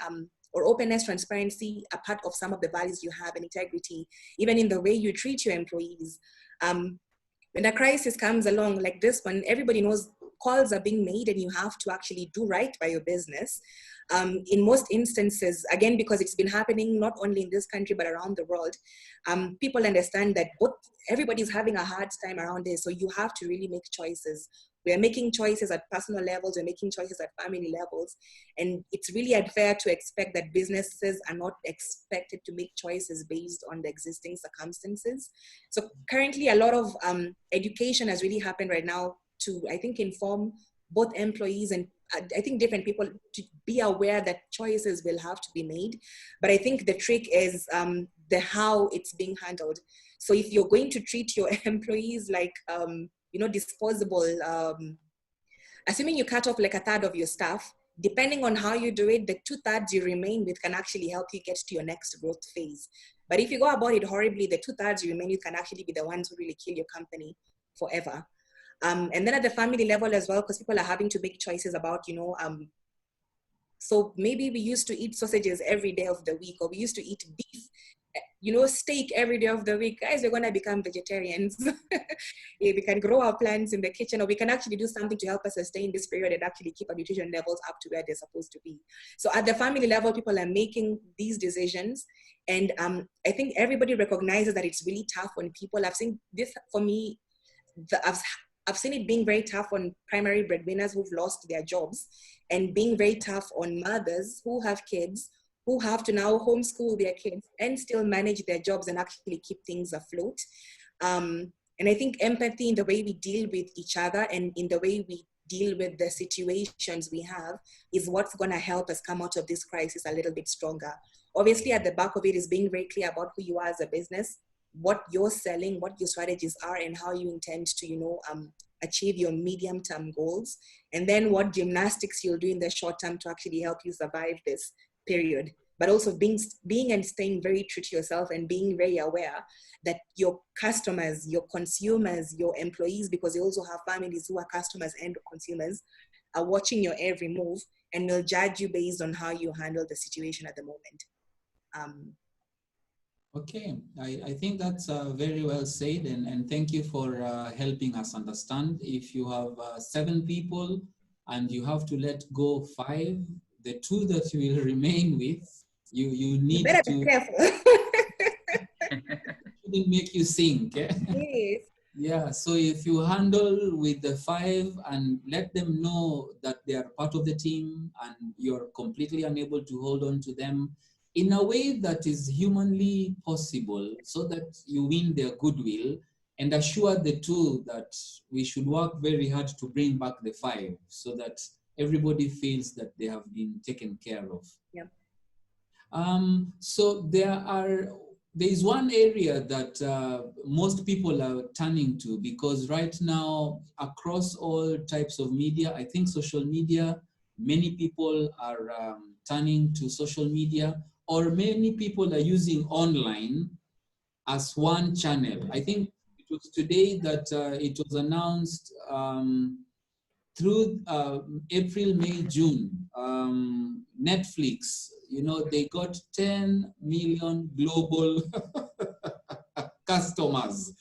or openness, transparency, a part of some of the values you have, and integrity, even in the way you treat your employees. When a crisis comes along like this one, everybody knows calls are being made and you have to actually do right by your business. In most instances, again, because it's been happening not only in this country, but around the world, people understand that everybody's having a hard time around this. So you have to really make choices. We're making choices at personal levels, we're making choices at family levels. And it's really unfair to expect that businesses are not expected to make choices based on the existing circumstances. So currently a lot of education has really happened right now to, I think, inform both employees and I think different people to be aware that choices will have to be made. But I think the trick is the how it's being handled. So if you're going to treat your employees like, you know, disposable, assuming you cut off like a third of your staff, depending on how you do it, the 2/3 you remain with can actually help you get to your next growth phase. But if you go about it horribly, the 2/3 you remain with can actually be the ones who really kill your company forever. And then at the family level as well, because people are having to make choices about, you know, so maybe we used to eat sausages every day of the week, or we used to eat beef, you know, steak every day of the week. Guys, we're going to become vegetarians. Yeah, we can grow our plants in the kitchen, or we can actually do something to help us sustain this period and actually keep our nutrition levels up to where they're supposed to be. So at the family level, people are making these decisions. And I think everybody recognizes that it's really tough on people. I've seen this, for me, I've seen it being very tough on primary breadwinners who've lost their jobs, and being very tough on mothers who have kids who have to now homeschool their kids and still manage their jobs and actually keep things afloat. And I think empathy in the way we deal with each other and in the way we deal with the situations we have is what's going to help us come out of this crisis a little bit stronger. Obviously, at the back of it is being very clear about who you are as a business, what you're selling, what your strategies are, and how you intend to, you know, achieve your medium-term goals, and then what gymnastics you'll do in the short term to actually help you survive this period. But also being and staying very true to yourself and being very aware that your customers, your consumers, your employees, because you also have families who are customers and consumers, are watching your every move and will judge you based on how you handle the situation at the moment. Okay, I think that's very well said, and thank you for helping us understand. If you have 7 people and you have to let go 5, the 2 that you will remain with, you You need better to be careful. shouldn't make you sink. Eh? Yes. Yeah, so if you handle with the 5 and let them know that they are part of the team and you're completely unable to hold on to them in a way that is humanly possible so that you win their goodwill, and assure the 2 that we should work very hard to bring back the 5 so that everybody feels that they have been taken care of. Yeah. So there is one area that most people are turning to, because right now across all types of media, I think social media, many people are turning to social media, or many people are using online as one channel. I think it was today that it was announced through April, May, June, Netflix, they got 10 million global customers.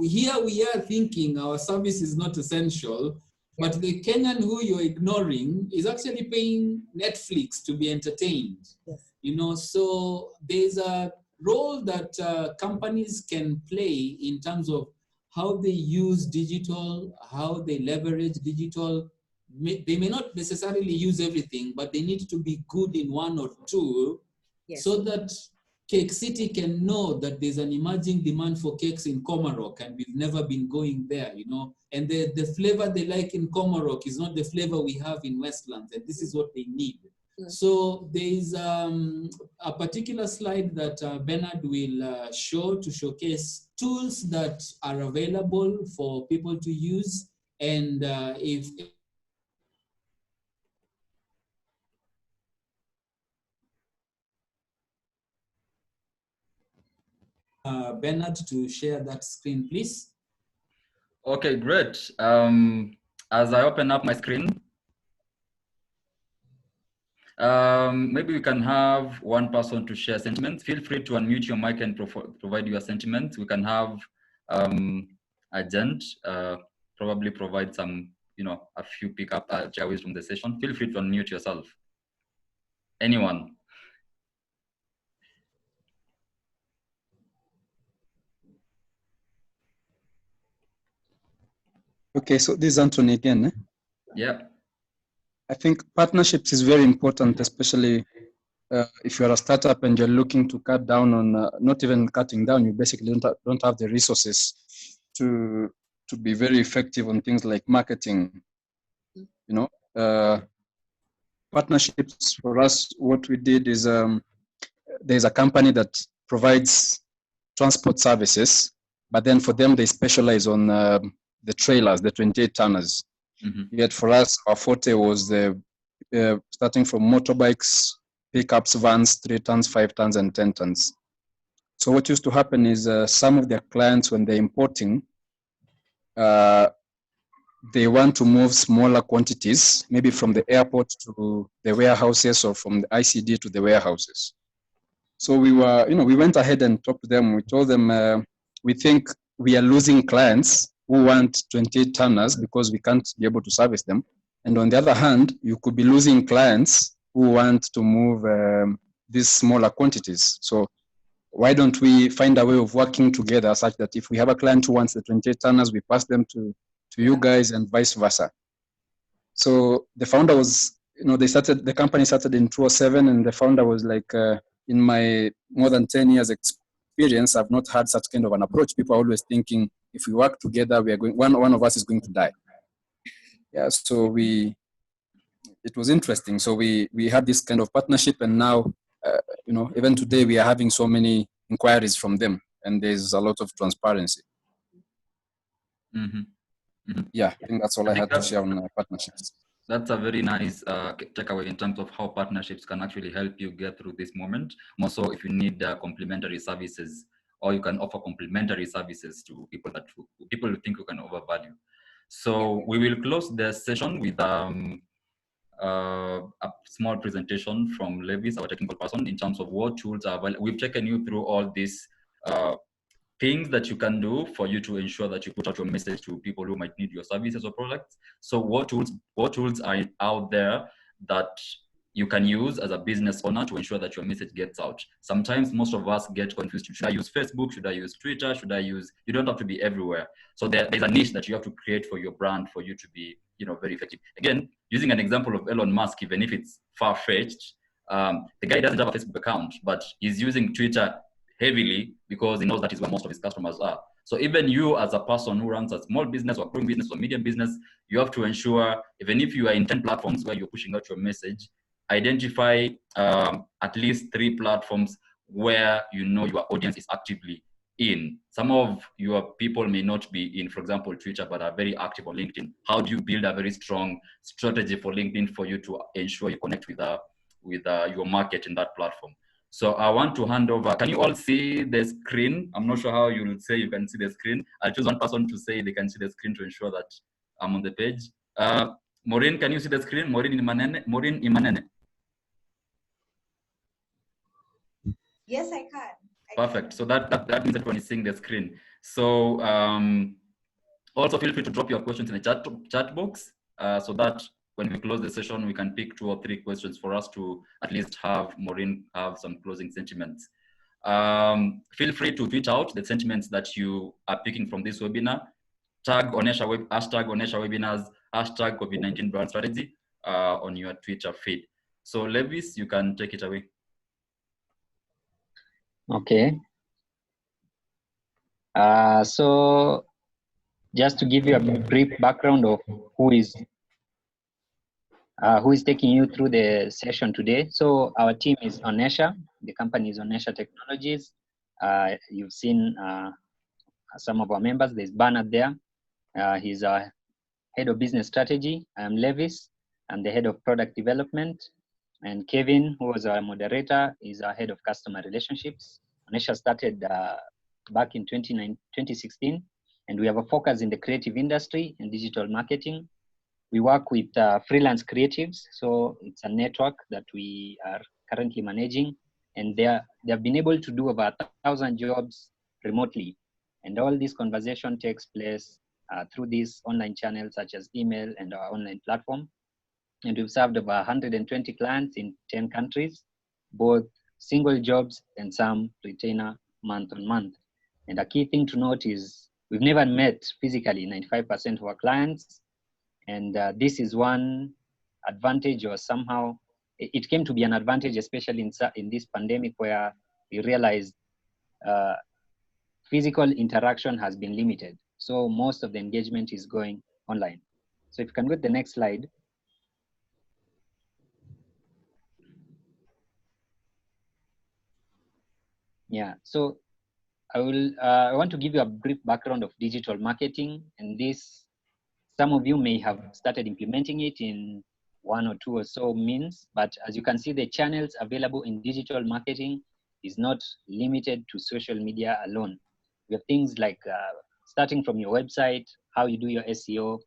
Here we are thinking our service is not essential, but the Kenyan who you're ignoring is actually paying Netflix to be entertained. Yes. So there's a role that companies can play in terms of how they use digital, how they leverage digital. They may not necessarily use everything, but they need to be good in 1 or 2, Yes. so that Cake City can know that there's an emerging demand for cakes in Komarok, and we've never been going there, and the flavor they like in Komarok is not the flavor we have in Westlands, and this is what they need. So there is a particular slide that Bernard will show to showcase tools that are available for people to use, and if Bernard to share that screen, please. Okay, great. As I open up my screen, maybe we can have one person to share sentiments. Feel free to unmute your mic and provide your sentiments. We can have a gent probably provide some, a few pickup takeaways from the session. Feel free to unmute yourself. Anyone? Okay, so this is Anthony again. Yeah. I think partnerships is very important, especially if you're a startup and you're looking to cut down on, not even cutting down, you basically don't have the resources to be very effective on things like marketing. Partnerships for us, what we did is there's a company that provides transport services, but then for them, they specialize on the trailers, the 28 tonners. Yet for us, our forte was starting from motorbikes, pickups, vans, 3 tons, 5 tons, and 10 tons. So what used to happen is some of their clients, when they're importing, they want to move smaller quantities, maybe from the airport to the warehouses or from the ICD to the warehouses. So we went ahead and talked to them. We told them, we think we are losing clients who want 28 tonners because we can't be able to service them. And on the other hand, you could be losing clients who want to move these smaller quantities. So why don't we find a way of working together such that if we have a client who wants the 28 tonners, we pass them to you guys and vice versa. So the founder was, the company started in 2007, and the founder was like, in my more than 10 years experience, I've not had such kind of an approach. People are always thinking, if we work together, we are going, one of us is going to die. Yeah, so it was interesting. So we had this kind of partnership, and now, even today we are having so many inquiries from them, and there's a lot of transparency. Yeah, I think that's all I had to share on partnerships. That's a very nice takeaway in terms of how partnerships can actually help you get through this moment. More so if you need complementary services, or you can offer complementary services to people who think you can overvalue. So we will close the session with a small presentation from Levis, our technical person, in terms of what tools are available. We've taken you through all these things that you can do for you to ensure that you put out your message to people who might need your services or products. So what tools are out there that you can use as a business owner to ensure that your message gets out? Sometimes most of us get confused. Should I use Facebook? Should I use Twitter? Should I use, you don't have to be everywhere. So there's a niche that you have to create for your brand for you to be, very effective. Again, using an example of Elon Musk, even if it's far-fetched, the guy doesn't have a Facebook account, but he's using Twitter heavily because he knows that is where most of his customers are. So even you as a person who runs a small business or growing business or medium business, you have to ensure, even if you are in 10 platforms where you're pushing out your message, identify at least 3 platforms where your audience is actively in. Some of your people may not be in, for example, Twitter, but are very active on LinkedIn. How do you build a very strong strategy for LinkedIn for you to ensure you connect with your market in that platform? So I want to hand over. Can you all see the screen? I'm not sure how you will say you can see the screen. I'll choose one person to say they can see the screen to ensure that I'm on the page. Maureen, can you see the screen? Maureen Imanene. Yes, I can. Perfect. So that means everyone is seeing the screen. So also feel free to drop your questions in the chat box so that when we close the session, we can pick 2 or 3 questions for us to at least have Maureen have some closing sentiments. Feel free to tweet out the sentiments that you are picking from this webinar. Hashtag Onesha Webinars, hashtag COVID-19 brand strategy on your Twitter feed. So Levis, you can take it away. Okay. So just to give you a brief background of who is taking you through the session today. So our team is Onesha. The company is Onesha Technologies. You've seen some of our members. There's Bernard there. He's our head of business strategy. I'm Levis. I'm the head of product development. And Kevin, who was our moderator, is our head of customer relationships. Onesha started back in 2016, and we have a focus in the creative industry and digital marketing. We work with freelance creatives, so it's a network that we are currently managing, and they have been able to do over 1,000 jobs remotely. And all this conversation takes place through these online channels such as email and our online platform. And we've served over 120 clients in 10 countries, both single jobs and some retainer month on month. And a key thing to note is we've never met physically 95% of our clients. And this is one advantage, or somehow it came to be an advantage, especially in this pandemic, where we realized physical interaction has been limited. So most of the engagement is going online. So if you can go to the next slide. Yeah, so I want to give you a brief background of digital marketing, and this, some of you may have started implementing it in 1 or 2 or so means, but as you can see, the channels available in digital marketing is not limited to social media alone. We have things like starting from your website, how you do your SEO,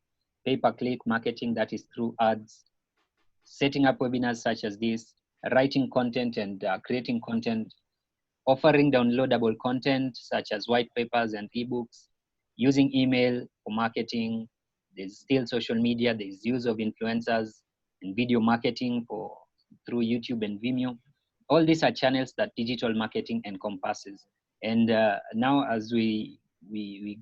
pay-per-click marketing, that is through ads, setting up webinars such as this, writing content and creating content, offering downloadable content such as white papers and ebooks, using email for marketing. There's still social media, there's use of influencers and video marketing through YouTube and Vimeo. All these are channels that digital marketing encompasses. And now as we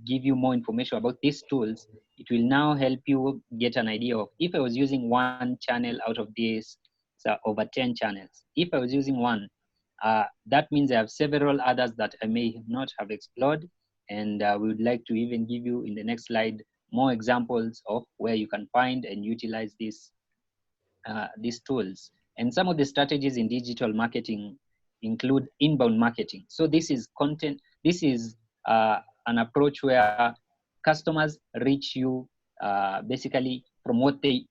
give you more information about these tools, it will now help you get an idea of, if I was using one channel out of this, so over 10 channels. If I was using one, that means I have several others that I may not have explored. And we would like to even give you in the next slide more examples of where you can find and utilize these tools. And some of the strategies in digital marketing include inbound marketing. So this is content. This is an approach where customers reach you basically from what they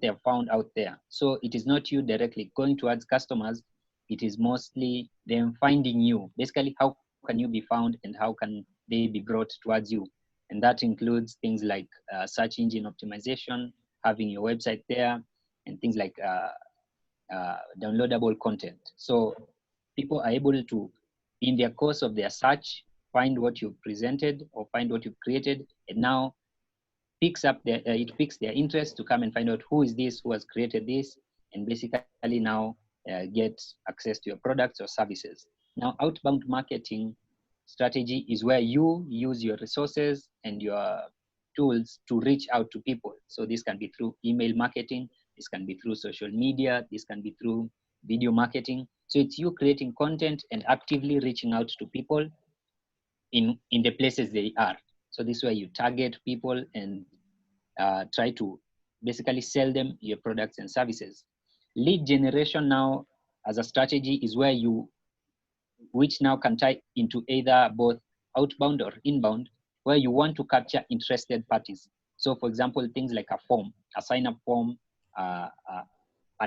have found out there. So it is not you directly going towards customers. It is mostly them finding you. Basically, how can you be found and how can they be brought towards you? And that includes things like search engine optimization, having your website there, and things like downloadable content. So people are able to, in their course of their search, find what you've presented or find what you've created, and now it picks their interest to come and find out who is this, who has created this, and basically now get access to your products or services. Now, outbound marketing strategy is where you use your resources and your tools to reach out to people. So this can be through email marketing, this can be through social media, this can be through video marketing. So it's you creating content and actively reaching out to people in the places they are. So this way you target people and try to basically sell them your products and services. Lead generation now as a strategy is where which now can tie into either both outbound or inbound, where you want to capture interested parties. So for example, things like a form, a sign-up form, a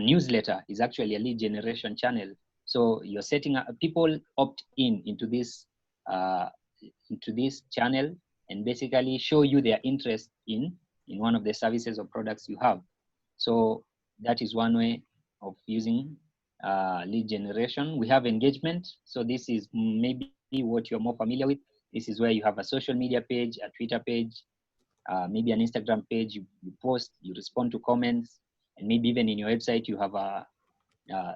newsletter is actually a lead generation channel. So you're setting up, people opt into this channel and basically show you their interest in one of the services or products you have. So that is one way of using lead generation. We have engagement. So this is maybe what you're more familiar with. This is where you have a social media page, a Twitter page, maybe an Instagram page. You post, you respond to comments, and maybe even in your website you have a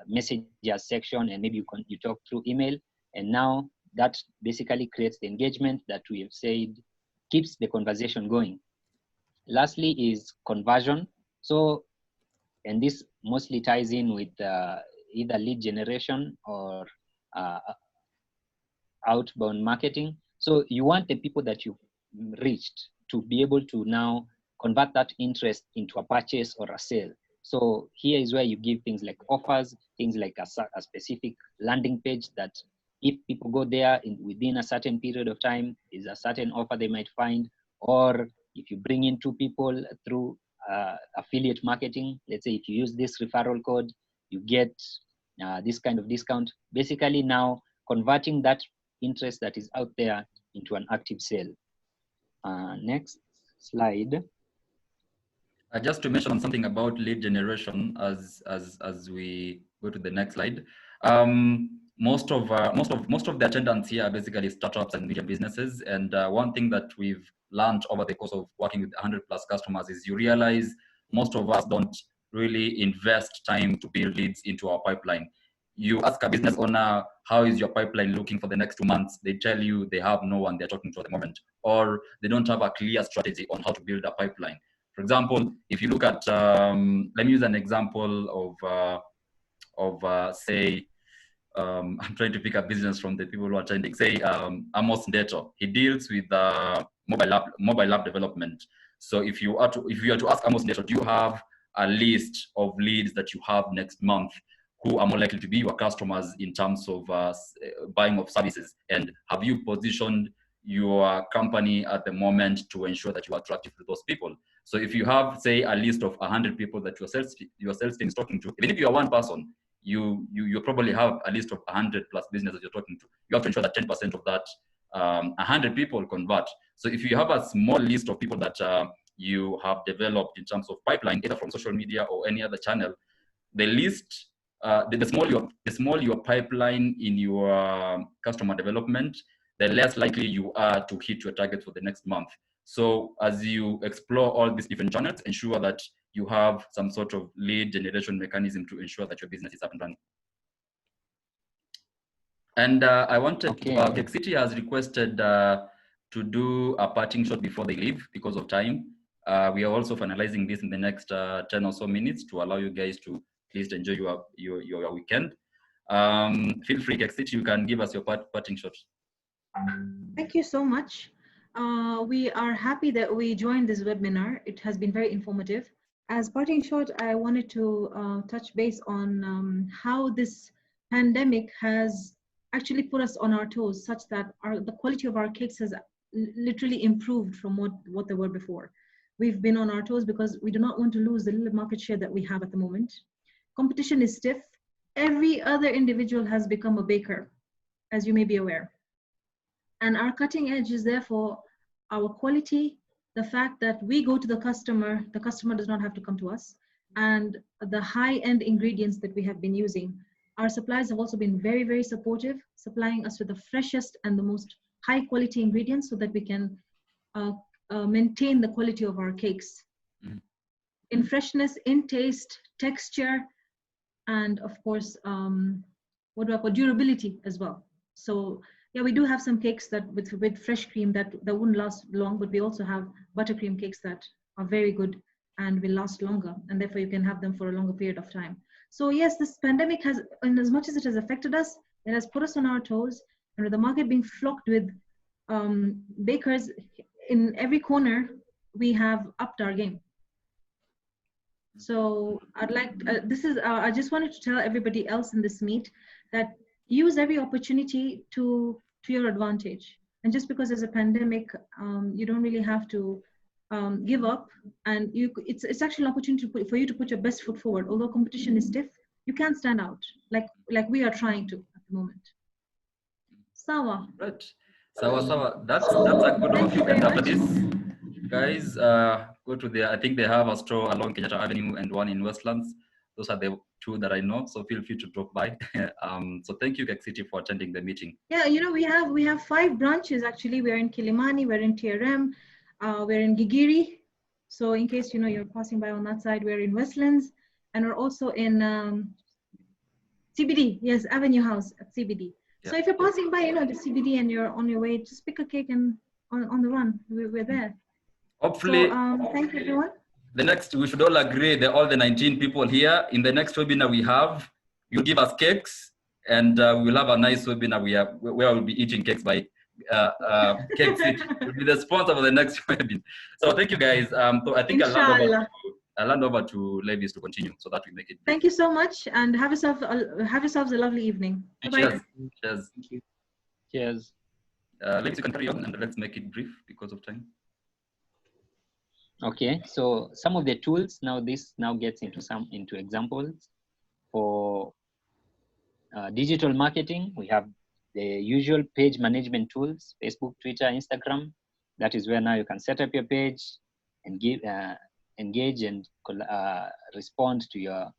messages section, and maybe you talk through email. And now that basically creates the engagement that we have said keeps the conversation going. Lastly is conversion. So, and this mostly ties in with either lead generation or outbound marketing. So you want the people that you've reached to be able to now convert that interest into a purchase or a sale. So here is where you give things like offers, things like a specific landing page that if people go there within a certain period of time, is a certain offer they might find. Or if you bring in 2 people through affiliate marketing, let's say if you use this referral code, you get this kind of discount. Basically now converting that interest that is out there into an active sale. Next slide. Just to mention something about lead generation as we go to the next slide. Most of the attendants here are basically startups and medium businesses, and one thing that we've learned over the course of working with 100+ customers is you realize most of us don't really invest time to build leads into our pipeline. You ask a business owner, how is your pipeline looking for the next 2 months? They tell you they have no one they're talking to at the moment, or they don't have a clear strategy on how to build a pipeline. For example, if you look at, let me use an example of say, I'm trying to pick a business from the people who are attending. Say Amos Ndeto, he deals with mobile app development. So if you are to ask Amos Ndeto, do you have a list of leads that you have next month who are more likely to be your customers in terms of buying of services? And have you positioned your company at the moment to ensure that you are attractive to those people? So if you have, say, a list of 100 people that your sales team is talking to, even if you are one person, you probably have a list of 100+ businesses you're talking to. You have to ensure that 10% of that 100 people convert. So if you have a small list of people that you have developed in terms of pipeline, either from social media or any other channel, the list, the small your pipeline in your customer development, the less likely you are to hit your target for the next month. So as you explore all these different channels, ensure that you have some sort of lead generation mechanism to ensure that your business is up and running. And I wanted, Cake City has requested to do a parting shot before they leave because of time. We are also finalizing this in the next 10 or so minutes to allow you guys to please enjoy your weekend. Feel free, Cake City, you can give us your parting shot. Thank you so much. We are happy that we joined this webinar. It has been very informative. As parting shot, I wanted to touch base on how this pandemic has actually put us on our toes, such that the quality of our cakes has literally improved from what they were before. We've been on our toes because we do not want to lose the little market share that we have at the moment. Competition is stiff. Every other individual has become a baker, as you may be aware. And our cutting edge is therefore our quality, the fact that we go to the customer does not have to come to us. and the high-end ingredients that we have been using. Our suppliers have also been very, very supportive, supplying us with the freshest and the most high-quality ingredients so that we can maintain the quality of our cakes. In freshness, in taste, texture, and of course, what do I call, durability as well. So yeah, we do have some cakes that with fresh cream that wouldn't last long, but we also have buttercream cakes that are very good and will last longer, and therefore you can have them for a longer period of time. So yes, this pandemic has, in as much as it has affected us, it has put us on our toes, and with the market being flocked with bakers in every corner, we have upped our game. So I'd like, I just wanted to tell everybody else in this meet that use every opportunity to your advantage. And just because there's a pandemic, you don't really have to give up. And it's actually an opportunity for you to put your best foot forward. Although competition is stiff, you can stand out like we are trying to at the moment. Sawa. Right. Sawa. That's a good overview. And after this, guys, go to I think they have a store along Kenyatta Avenue and one in Westlands. Those are the two that I know. So feel free to drop by. So thank you, Keck City, for attending the meeting. Yeah, we have 5 branches actually. We're in Kilimani, we're in TRM, we're in Gigiri. So in case you're passing by on that side, we're in Westlands, and we're also in CBD. Yes, Avenue House at CBD. Yeah. So if you're passing by, the CBD and you're on your way, just pick a cake and on the run. We're there. Hopefully, so, thank you, everyone. We should all agree that all the 19 people here in the next webinar we have, you give us cakes, and we'll have a nice webinar where we'll be eating cakes by Keck City. Will be the sponsor for the next webinar. So thank you, guys. So I think I'll hand over to Levis to continue so that we make it. Thank you so much, and have yourselves a lovely evening. Cheers. Cheers. Cheers. Levis, you can carry on, and let's make it brief because of time. Okay, so some of the tools this gets into examples for digital marketing. We have the usual page management tools: Facebook, Twitter, Instagram. That is where now you can set up your page and engage and respond to your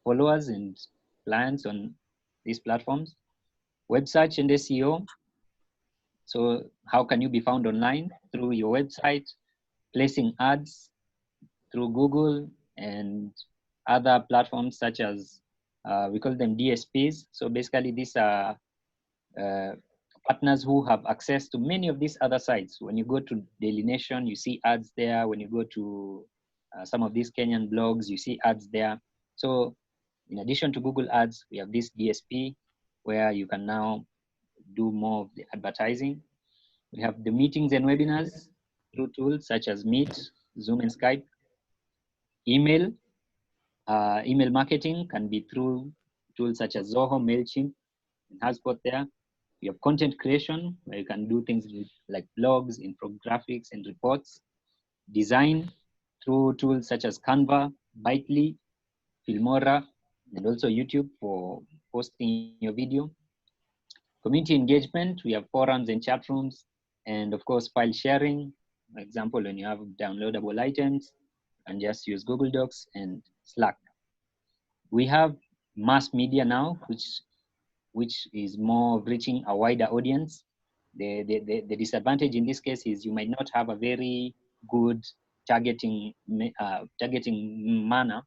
followers and clients on these platforms. Web search and SEO. So how can you be found online? Through your website, placing ads through Google and other platforms such as, we call them DSPs. So basically these are partners who have access to many of these other sites. When you go to Daily Nation, you see ads there. When you go to some of these Kenyan blogs, you see ads there. So in addition to Google ads, we have this DSP where you can now do more of the advertising. We have the meetings and webinars through tools such as Meet, Zoom, and Skype. Email marketing can be through tools such as Zoho, MailChimp, and HubSpot there. We have content creation, where you can do things like blogs, infographics, and reports. Design through tools such as Canva, Bitely, Filmora, and also YouTube for posting your video. Community engagement, we have forums and chat rooms, and of course, file sharing. For example, when you have downloadable items, and just use Google Docs and Slack. We have mass media now, which is more reaching a wider audience. The disadvantage in this case is you might not have a very good targeting manner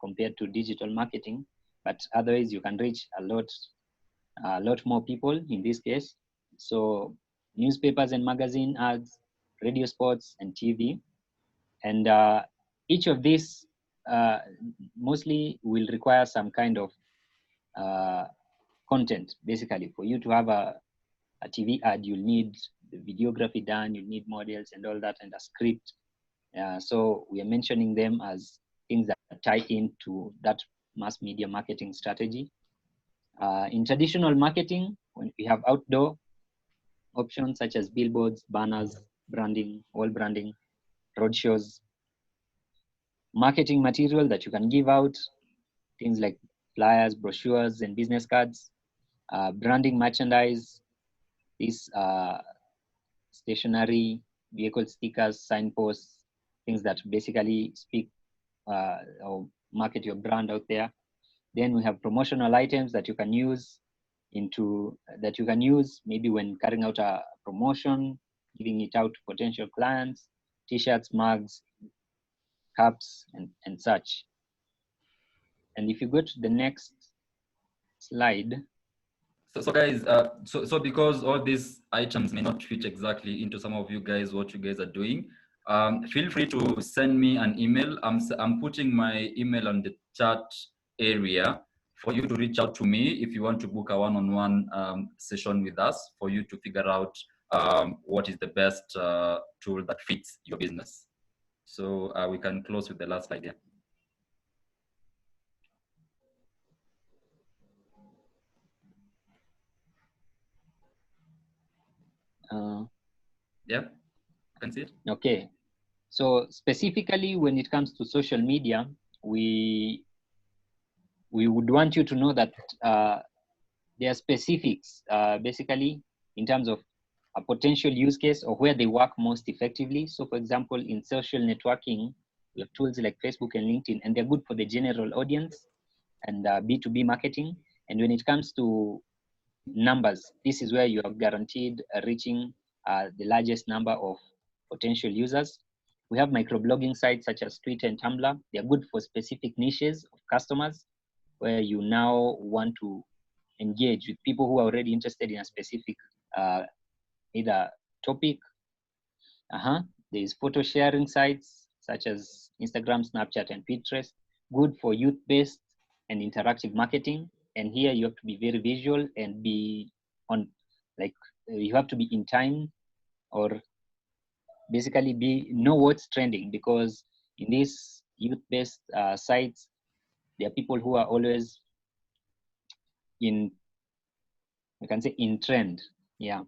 compared to digital marketing, but otherwise you can reach a lot more people in this case. So newspapers and magazine ads, radio spots, and TV. And each of these mostly will require some kind of content. Basically, for you to have a TV ad, you'll need the videography done, you need models and all that, and a script. So we are mentioning them as things that tie into that mass media marketing strategy. In traditional marketing, when we have outdoor options such as billboards, banners, branding, wall branding, roadshows, marketing material that you can give out, things like flyers, brochures, and business cards, branding merchandise, these stationery, vehicle stickers, signposts, things that basically speak or market your brand out there. Then we have promotional items that you can use maybe when carrying out a promotion, giving it out to potential clients, t-shirts, mugs, cups, and such. And if you go to the next slide. So guys, so because all these items may not fit exactly into some of you guys, what you guys are doing, feel free to send me an email. I'm putting my email on the chat area for you to reach out to me if you want to book a one-on-one session with us, for you to figure out what is the best tool that fits your business. So we can close with the last slide here. Yeah, I can see it. Okay, so specifically when it comes to social media, we would want you to know that there are specifics, basically in terms of a potential use case or where they work most effectively. So for example, in social networking, we have tools like Facebook and LinkedIn, and they're good for the general audience and B2B marketing. And when it comes to numbers, this is where you are guaranteed reaching the largest number of potential users. We have microblogging sites such as Twitter and Tumblr. They're good for specific niches of customers where you now want to engage with people who are already interested in a specific either topic. There's photo sharing sites such as Instagram, Snapchat, and Pinterest, good for youth-based and interactive marketing. And here you have to be very visual and be on, like, you have to be in time, or basically know what's trending, because in these youth-based sites, there are people who are always in, you can say, in trend. Yeah.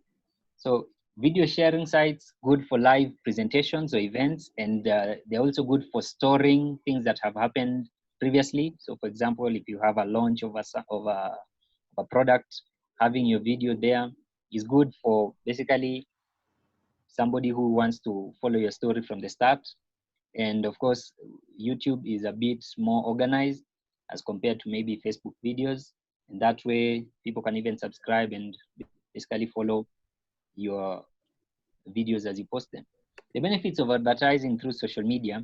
So video sharing sites, good for live presentations or events, and they're also good for storing things that have happened previously. So for example, if you have a launch of a product, having your video there is good for basically somebody who wants to follow your story from the start. And of course, YouTube is a bit more organized as compared to maybe Facebook videos. And that way people can even subscribe and basically follow your videos as you post them. The benefits of advertising through social media,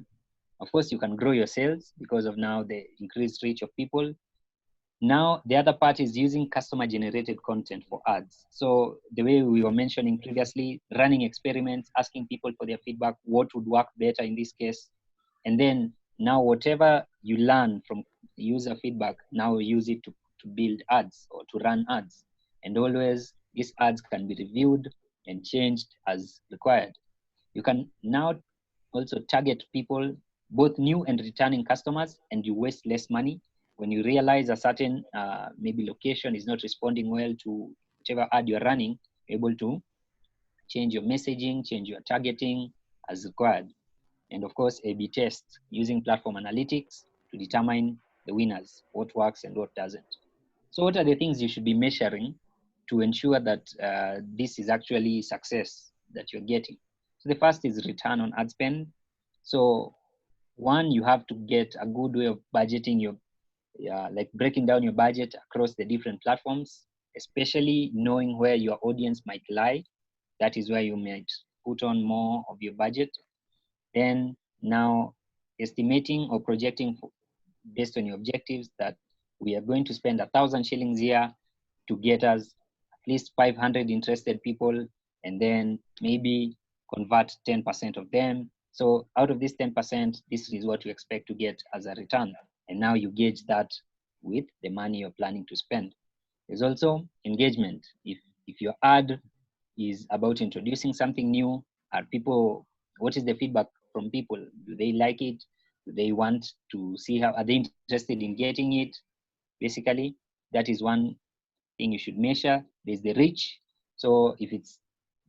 of course, you can grow your sales because of now the increased reach of people. Now, the other part is using customer generated content for ads. So the way we were mentioning previously, running experiments, asking people for their feedback, what would work better in this case. And then now whatever you learn from user feedback, now use it to build ads or to run ads. And always these ads can be reviewed and changed as required. You can now also target people, both new and returning customers, and you waste less money. When you realize a certain maybe location is not responding well to whichever ad you're running, you're able to change your messaging, change your targeting as required. And of course, A/B test using platform analytics to determine the winners, what works and what doesn't. So what are the things you should be measuring to ensure that this is actually success that you're getting? So the first is return on ad spend. So one, you have to get a good way of budgeting your, like breaking down your budget across the different platforms, especially knowing where your audience might lie. That is where you might put on more of your budget. Then now estimating or projecting based on your objectives that we are going to spend 1,000 shillings here to get us at least 500 interested people, and then maybe convert 10% of them. So out of this 10%, this is what you expect to get as a return. And now you gauge that with the money you're planning to spend. There's also engagement. If your ad is about introducing something new, what is the feedback from people? Do they like it? Do they want to see how, are they interested in getting it? Basically, that is one thing you should measure. There's the reach. So if it's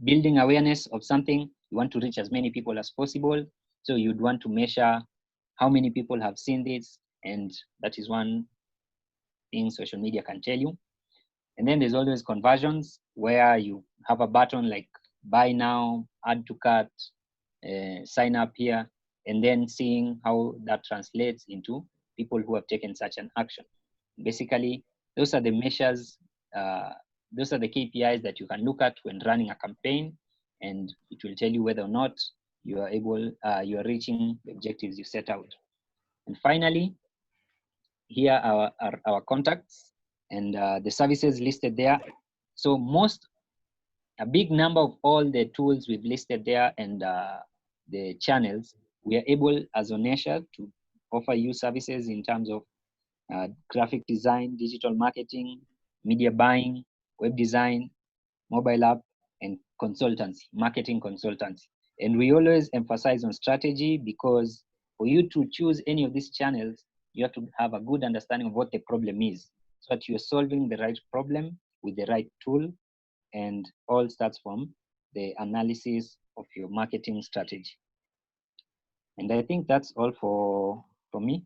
building awareness of something, you want to reach as many people as possible. So you'd want to measure how many people have seen this, and that is one thing social media can tell you. And then there's always conversions, where you have a button like buy now, add to cart, sign up here, and then seeing how that translates into people who have taken such an action. Basically, those are the measures, those are the KPIs that you can look at when running a campaign, and it will tell you whether or not you are you are reaching the objectives you set out. And finally, here are our contacts and the services listed there. So a big number of all the tools we've listed there and the channels, we are able as Onesha to offer you services in terms of graphic design, digital marketing, media buying, web design, mobile app, and consultancy, marketing consultancy. And we always emphasize on strategy, because for you to choose any of these channels, you have to have a good understanding of what the problem is, so that you're solving the right problem with the right tool, and all starts from the analysis of your marketing strategy. And I think that's all for me.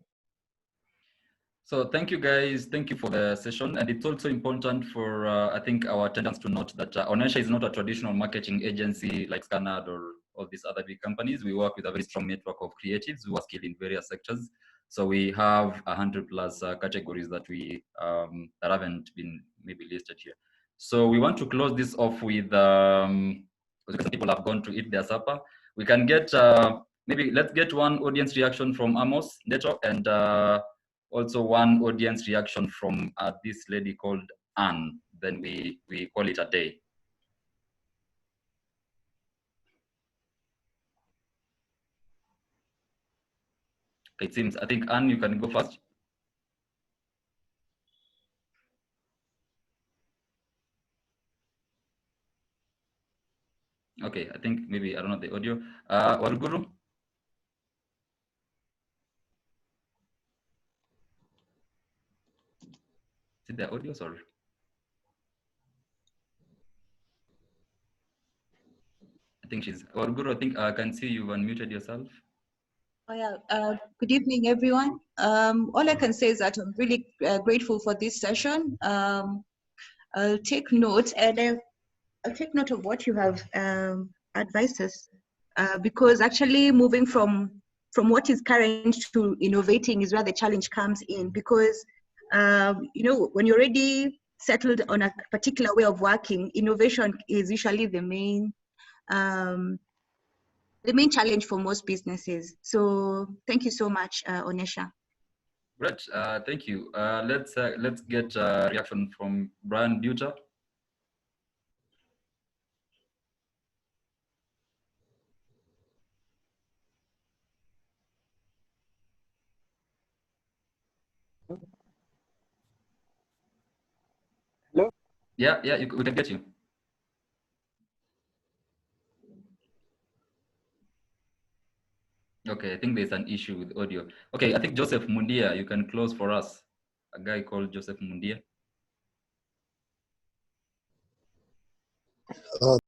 So thank you guys, thank you for the session. And it's also important for, I think, our attendants to note that Onesha is not a traditional marketing agency like Scanad or all these other big companies. We work with a very strong network of creatives who are skilled in various sectors. So we have 100+ categories that we that haven't been maybe listed here. So we want to close this off with, because people have gone to eat their supper. We can get, maybe let's get one audience reaction from Amos Neto, and also one audience reaction from this lady called Anne. Then we call it a day. Okay, it seems, I think Anne, you can go first. Okay, I think maybe, I don't know the audio. Waruguru? Is it the audio, sorry? I think she's, Waruguru, I think I can see you've unmuted yourself. Oh yeah, good evening, everyone. All I can say is that I'm really grateful for this session. I'll take note, and I'll take note of what you have advised us, because actually moving from what is current to innovating is where the challenge comes in. Because you know, when you're already settled on a particular way of working, innovation is usually the main challenge for most businesses. So thank you so much, Onesha. Great, thank you. Let's get a reaction from Brian Buter. Hello? Yeah, we can get you. Okay, I think there's an issue with audio. Okay, I think Joseph Mundia, you can close for us. A guy called Joseph Mundia.